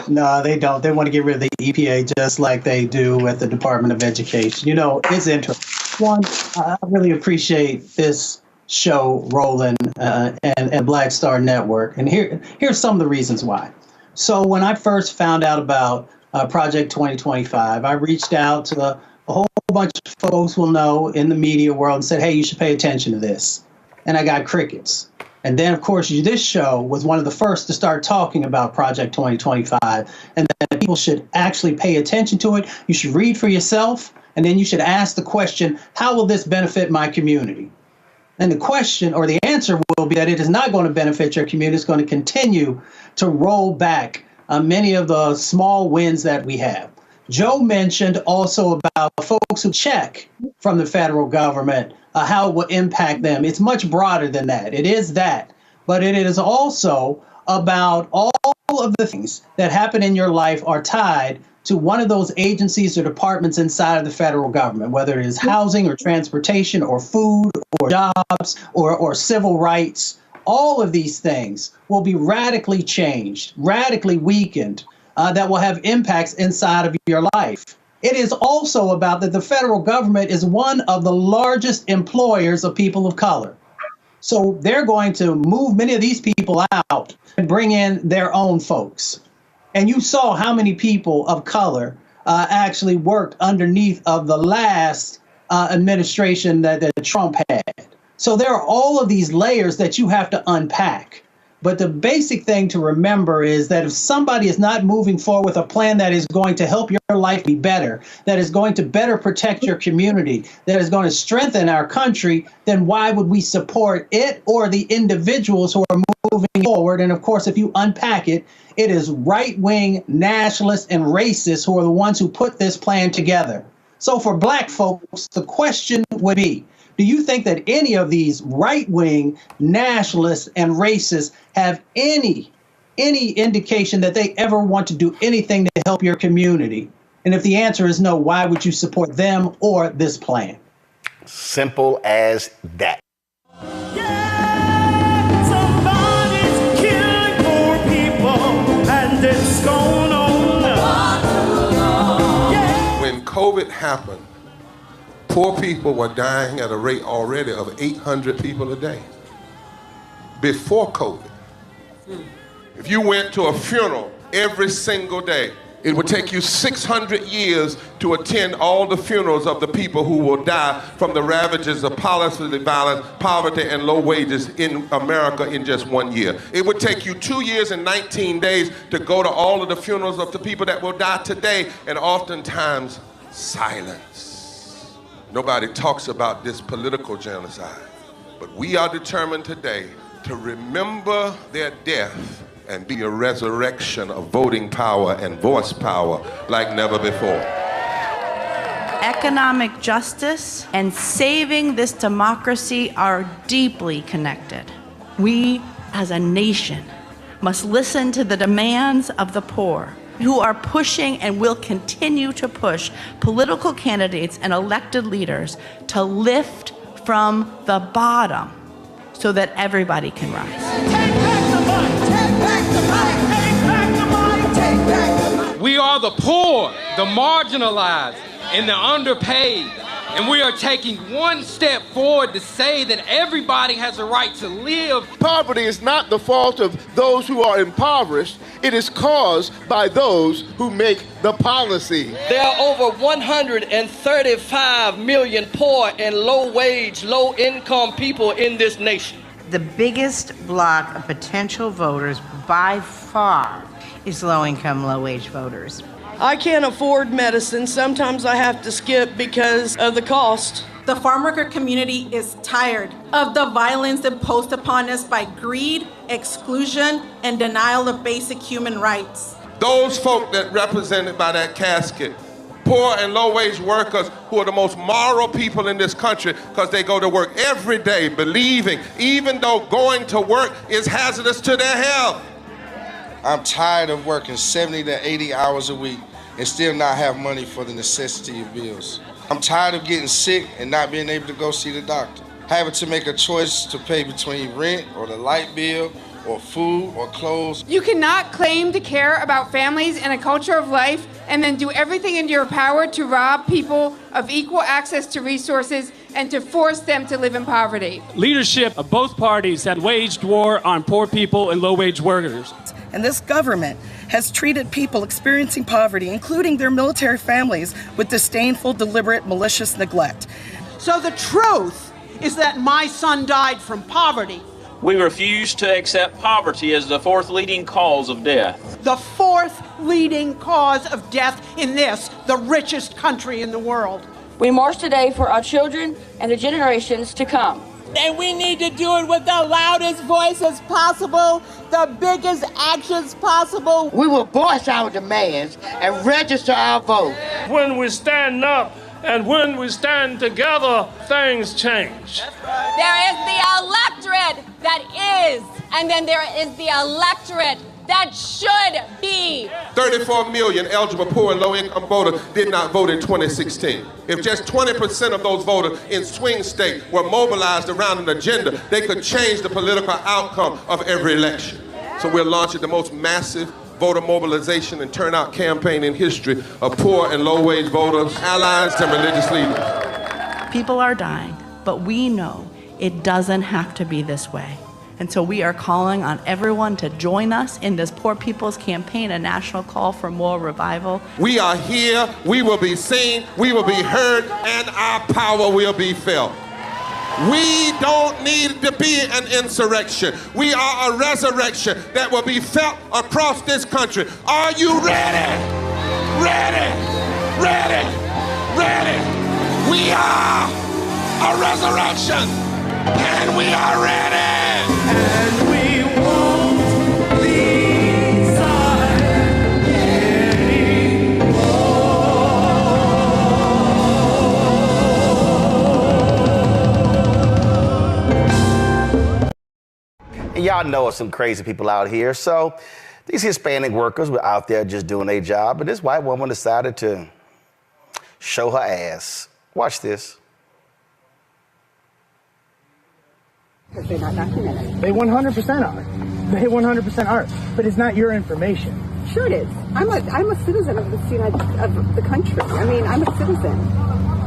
No, they don't. They want to get rid of the EPA just like they do with the Department of Education. It's interesting. One, I really appreciate this show, Roland, and Black Star Network. And here's some of the reasons why. So when I first found out about Project 2025, I reached out to a whole bunch of folks will know in the media world and said, hey, you should pay attention to this. And I got crickets. And then, of course, this show was one of the first to start talking about Project 2025 and that people should actually pay attention to it. You should read for yourself. And then you should ask the question, how will this benefit my community? And the question or the answer will be that it is not going to benefit your community. It's going to continue to roll back many of the small wins that we have. Joe mentioned also about folks who check from the federal government, how it will impact them. It's much broader than that. It is that. But it is also about all of the things that happen in your life are tied to one of those agencies or departments inside of the federal government, whether it is housing or transportation or food or jobs or civil rights. All of these things will be radically changed, radically weakened, that will have impacts inside of your life. It is also about that the federal government is one of the largest employers of people of color. So they're going to move many of these people out and bring in their own folks. And you saw how many people of color actually worked underneath of the last administration that Trump had. So there are all of these layers that you have to unpack. But the basic thing to remember is that if somebody is not moving forward with a plan that is going to help your life be better, that is going to better protect your community, that is going to strengthen our country, then why would we support it or the individuals who are moving forward? And of course, if you unpack it, it is right-wing nationalists and racists who are the ones who put this plan together. So for Black folks, the question would be, do you think that any of these right-wing nationalists and racists have any indication that they ever want to do anything to help your community? And if the answer is no, why would you support them or this plan? Simple as that. Somebody's killing poor people, and it's going on. When COVID happened, poor people were dying at a rate already of 800 people a day. Before COVID, if you went to a funeral every single day, it would take you 600 years to attend all the funerals of the people who will die from the ravages of policy violence, poverty, and low wages in America in just 1 year. It would take you 2 years and 19 days to go to all of the funerals of the people that will die today, and oftentimes silence. Nobody talks about this political genocide, but we are determined today to remember their death and be a resurrection of voting power and voice power like never before. Economic justice and saving this democracy are deeply connected. We, as a nation, must listen to the demands of the poor, who are pushing and will continue to push political candidates and elected leaders to lift from the bottom so that everybody can rise. Take back the money, take back the money, take back the money, take back the money. We are the poor, the marginalized, and the underpaid. And we are taking one step forward to say that everybody has a right to live. Poverty is not the fault of those who are impoverished. It is caused by those who make the policy. There are over 135 million poor and low-wage, low-income people in this nation. The biggest block of potential voters by far is low-income, low-wage voters. I can't afford medicine. Sometimes I have to skip because of the cost. The farm worker community is tired of the violence imposed upon us by greed, exclusion, and denial of basic human rights. Those folk that represented by that casket, poor and low-wage workers who are the most moral people in this country because they go to work every day believing, even though going to work is hazardous to their health. I'm tired of working 70 to 80 hours a week and still not have money for the necessity of bills. I'm tired of getting sick and not being able to go see the doctor. Having to make a choice to pay between rent or the light bill or food or clothes. You cannot claim to care about families and a culture of life and then do everything in your power to rob people of equal access to resources and to force them to live in poverty. Leadership of both parties have waged war on poor people and low-wage workers. And this government has treated people experiencing poverty, including their military families, with disdainful, deliberate, malicious neglect. So the truth is that my son died from poverty. We refuse to accept poverty as the fourth leading cause of death. The fourth leading cause of death in this, the richest country in the world. We march today for our children and the generations to come. And we need to do it with the loudest voices possible, the biggest actions possible. We will voice our demands and register our vote. When we stand up and when we stand together, things change. There is the electorate that is, and then there is the electorate that should be. 34 million eligible poor and low-income voters did not vote in 2016. If just 20% of those voters in swing states were mobilized around an agenda, they could change the political outcome of every election. So we're launching the most massive voter mobilization and turnout campaign in history of poor and low-wage voters, allies, and religious leaders. People are dying, but we know it doesn't have to be this way. And so we are calling on everyone to join us in this Poor People's Campaign, a national call for moral revival. We are here, we will be seen, we will be heard, and our power will be felt. We don't need to be an insurrection. We are a resurrection that will be felt across this country. Are you ready? Ready? Ready? Ready? We are a resurrection, and we are ready. And we won't be silent anymore. And y'all know some crazy people out here. So these Hispanic workers were out there just doing their job, but this white woman decided to show her ass. Watch this. Because they're not documented. They 100% are. They 100% are. But it's not your information. Sure it is. I'm a citizen of the country. I mean, I'm a citizen.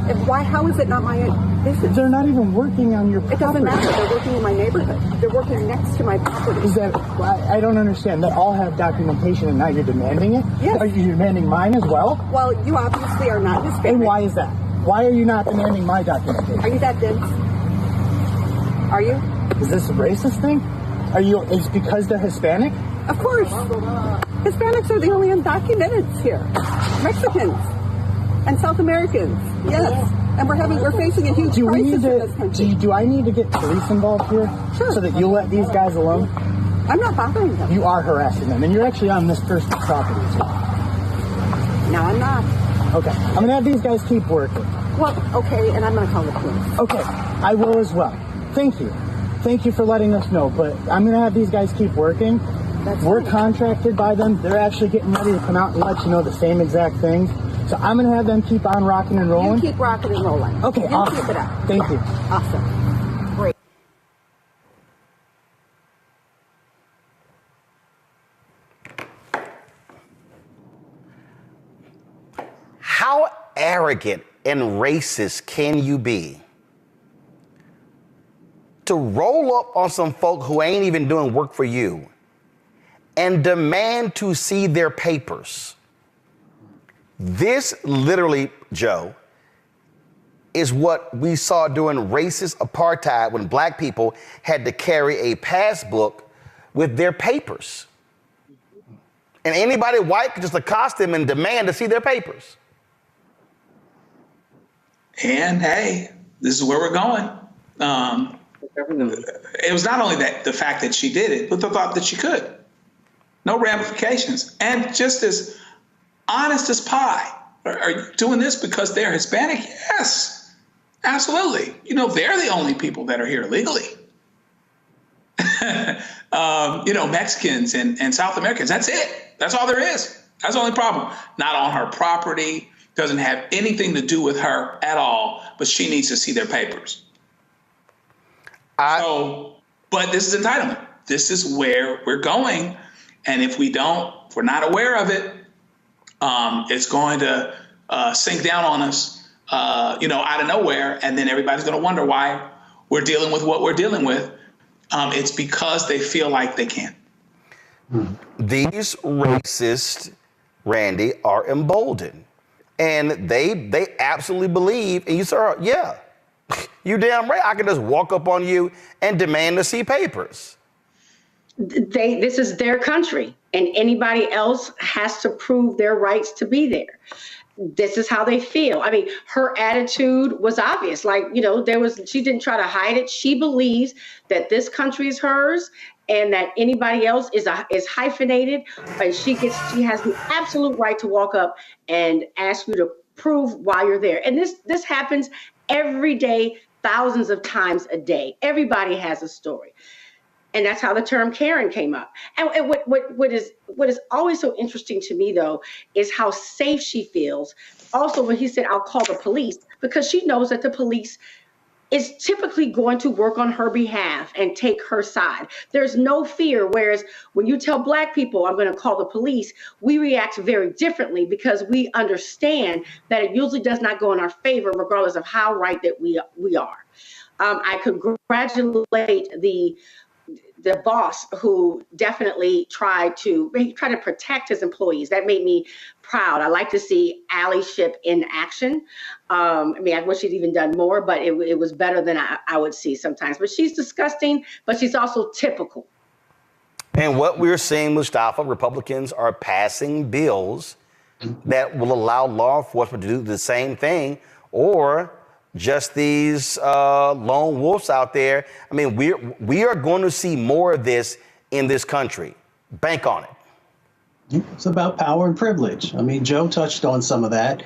How is it not my business? They're not even working on your property. It doesn't matter. They're working in my neighborhood. They're working next to my property. Is that? I don't understand. They all have documentation, and now you're demanding it. Yes. Are you demanding mine as well? Well, you obviously are not Hispanic. And why is that? Why are you not demanding my documentation? Are you that dense? Are you? Is this a racist thing? It's because they're Hispanic? Of course. Hispanics are the only undocumented here. Mexicans and South Americans. Yes. And we're facing a huge crisis in this country. Do I need to get police involved here? Sure. So that you'll let these guys alone? I'm not bothering them. You are harassing them, and you're actually on this person's property as well. No, I'm not. Okay. I'm going to have these guys keep working. Well, okay, and I'm going to call the police. Okay. I will as well. Thank you. Thank you for letting us know, but I'm going to have these guys keep working. We're contracted by them. They're actually getting ready to come out and let you know the same exact things. So I'm going to have them keep on rocking and rolling. You keep rocking and rolling. Okay, awesome. Keep it up. Thank you. Awesome. Great. How arrogant and racist can you be to roll up on some folk who ain't even doing work for you and demand to see their papers? This literally, Joe, is what we saw during racist apartheid when black people had to carry a passbook with their papers. And anybody white could just accost them and demand to see their papers. And hey, this is where we're going. It was not only the fact that she did it, but the thought that she could. No ramifications. And just as honest as pie. Are you doing this because they're Hispanic? Yes, absolutely. You know, they're the only people that are here legally. Mexicans and South Americans, that's it. That's all there is. That's the only problem. Not on her property, doesn't have anything to do with her at all, but she needs to see their papers. But this is entitlement. This is where we're going. And if we're not aware of it, it's going to sink down on us, out of nowhere. And then everybody's going to wonder why we're dealing with what we're dealing with. It's because they feel like they can. These racists, Randy, are emboldened. And they absolutely believe, and you say, yeah, you damn right, I can just walk up on you and demand to see papers. This is their country, and anybody else has to prove their rights to be there. This is how they feel. I mean, her attitude was obvious. She didn't try to hide it. She believes that this country is hers and that anybody else is hyphenated. And she has the absolute right to walk up and ask you to prove why you're there. And this happens every day, thousands of times a day. Everybody has a story. And that's how the term Karen came up. And what is always so interesting to me, though, is how safe she feels. Also, when he said, I'll call the police, because she knows that the police is typically going to work on her behalf and take her side. There's no fear. Whereas when you tell Black people, I'm going to call the police, we react very differently because we understand that it usually does not go in our favor, regardless of how right that we are. I congratulate the the boss who definitely tried to protect his employees. That made me proud. I like to see allyship in action. I mean, I wish she'd even done more, but it was better than I would see sometimes. But she's disgusting, but she's also typical. And what we're seeing, Mustafa, Republicans are passing bills that will allow law enforcement to do the same thing, or just these lone wolves out there. I mean, we are going to see more of this in this country. Bank on it. It's about power and privilege. I mean, Joe touched on some of that.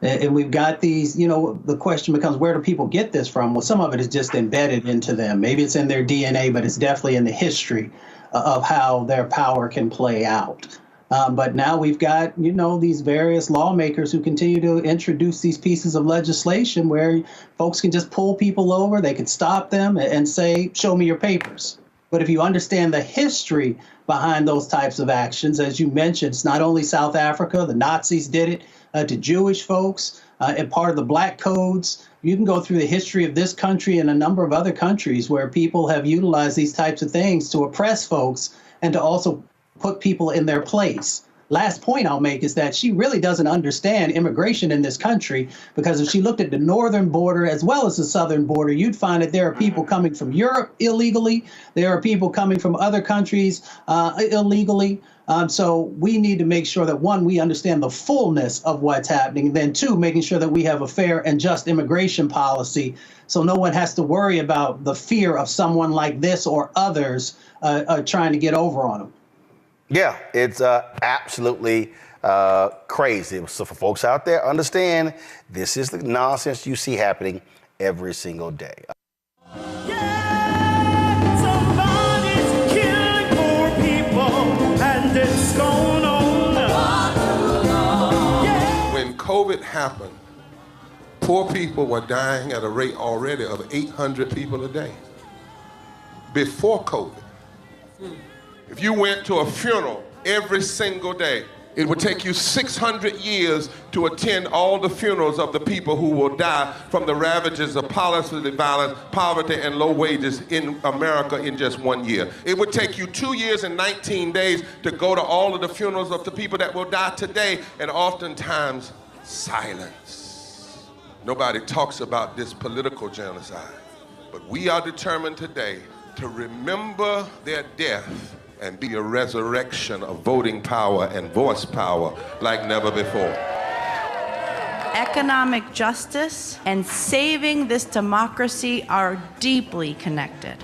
And we've got these, you know, the question becomes, where do people get this from? Well, some of it is just embedded into them. Maybe it's in their DNA, but it's definitely in the history of how their power can play out. But now we've got, you know, these various lawmakers who continue to introduce these pieces of legislation where folks can just pull people over, they can stop them and say, show me your papers. But if you understand the history behind those types of actions, as you mentioned, it's not only South Africa, the Nazis did it to Jewish folks and part of the black codes. You can go through the history of this country and a number of other countries where people have utilized these types of things to oppress folks and to also put people in their place. Last point I'll make is that she really doesn't understand immigration in this country, because if she looked at the northern border as well as the southern border, you'd find that there are people coming from Europe illegally. There are people coming from other countries illegally. So we need to make sure that, one, we understand the fullness of what's happening, and then two, making sure that we have a fair and just immigration policy so no one has to worry about the fear of someone like this or others trying to get over on them. Yeah, it's absolutely crazy. So for folks out there, understand this is the nonsense you see happening every single day. Somebody's killing poor people, and it's going on. When COVID happened, poor people were dying at a rate already of 800 people a day. Before COVID, if you went to a funeral every single day, it would take you 600 years to attend all the funerals of the people who will die from the ravages of policy violence, poverty, and low wages in America in just 1 year. It would take you 2 years and 19 days to go to all of the funerals of the people that will die today, and oftentimes silence. Nobody talks about this political genocide, but we are determined today to remember their death and be a resurrection of voting power and voice power like never before. Economic justice and saving this democracy are deeply connected.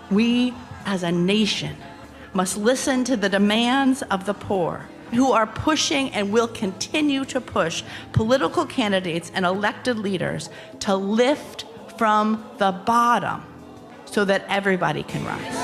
We, as a nation, must listen to the demands of the poor, who are pushing and will continue to push political candidates and elected leaders to lift from the bottom so that everybody can rise.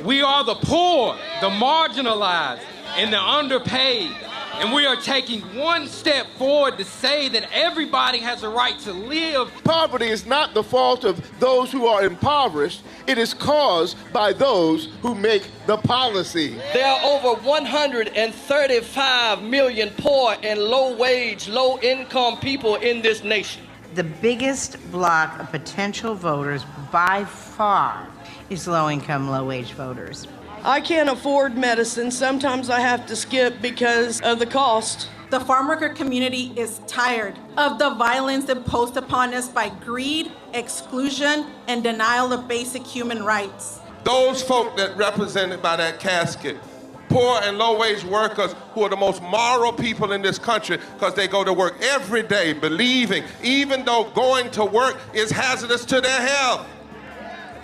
We are the poor, the marginalized, and the underpaid. And we are taking one step forward to say that everybody has a right to live. Poverty is not the fault of those who are impoverished. It is caused by those who make the policy. There are over 135 million poor and low-wage, low-income people in this nation. The biggest block of potential voters by far is low-income, low-wage voters. I can't afford medicine. Sometimes I have to skip because of the cost. The farm worker community is tired of the violence imposed upon us by greed, exclusion, and denial of basic human rights. Those folk that represented by that casket, poor and low-wage workers who are the most moral people in this country because they go to work every day believing, even though going to work is hazardous to their health.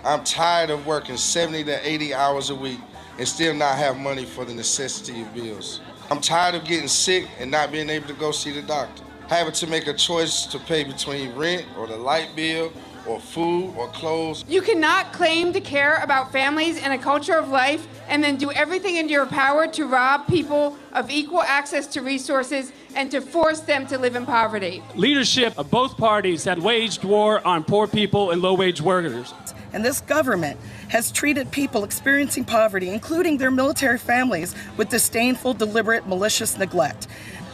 I'm tired of working 70 to 80 hours a week and still not have money for the necessity of bills. I'm tired of getting sick and not being able to go see the doctor. Having to make a choice to pay between rent or the light bill or food or clothes. You cannot claim to care about families and a culture of life and then do everything in your power to rob people of equal access to resources and to force them to live in poverty. Leadership of both parties had waged war on poor people and low-wage workers. And this government has treated people experiencing poverty, including their military families, with disdainful, deliberate, malicious neglect.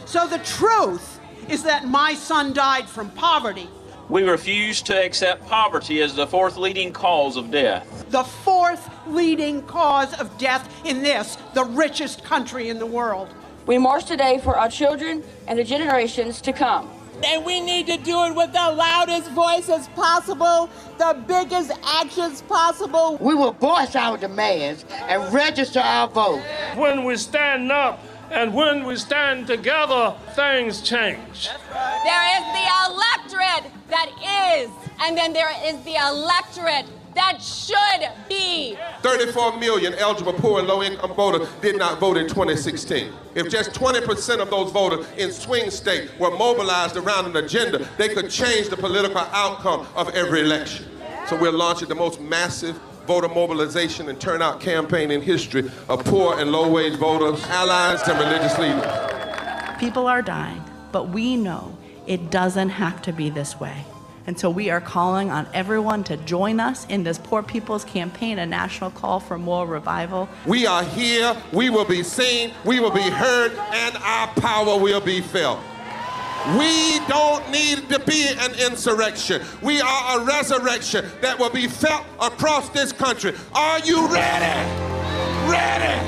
So the truth is that my son died from poverty, We refuse to accept poverty as the fourth leading cause of death. The fourth leading cause of death in this, the richest country in the world. We march today for our children and the generations to come. And we need to do it with the loudest voices possible, the biggest actions possible. We will voice our demands and register our vote. When we stand up and when we stand together, things change. There is the electorate that is, and then there is the electorate that should be. 34 million eligible poor and low-income voters did not vote in 2016. If just 20% of those voters in swing states were mobilized around an agenda, they could change the political outcome of every election. So we're launching the most massive voter mobilization and turnout campaign in history of poor and low-wage voters, allies, and religious leaders. People are dying, but we know it doesn't have to be this way. And so we are calling on everyone to join us in this Poor People's Campaign, a national call for moral revival. We are here, we will be seen, we will be heard, and our power will be felt. We don't need to be an insurrection. We are a resurrection that will be felt across this country. Are you ready? Ready?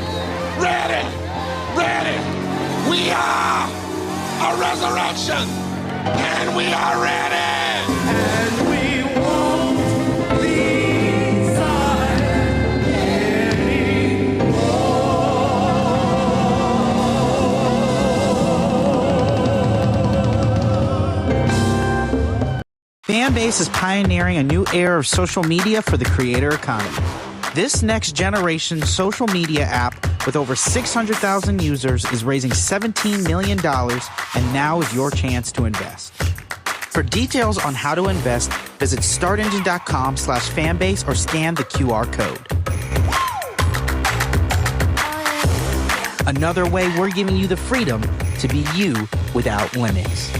Ready? Ready? We are a resurrection, and we are ready. And we won't be silent anymore. Fanbase is pioneering a new era of social media for the creator economy. This next generation social media app with over 600,000 users is raising $17 million, and now is your chance to invest. For details on how to invest, visit startengine.com/fanbase or scan the QR code. Another way we're giving you the freedom to be you without limits.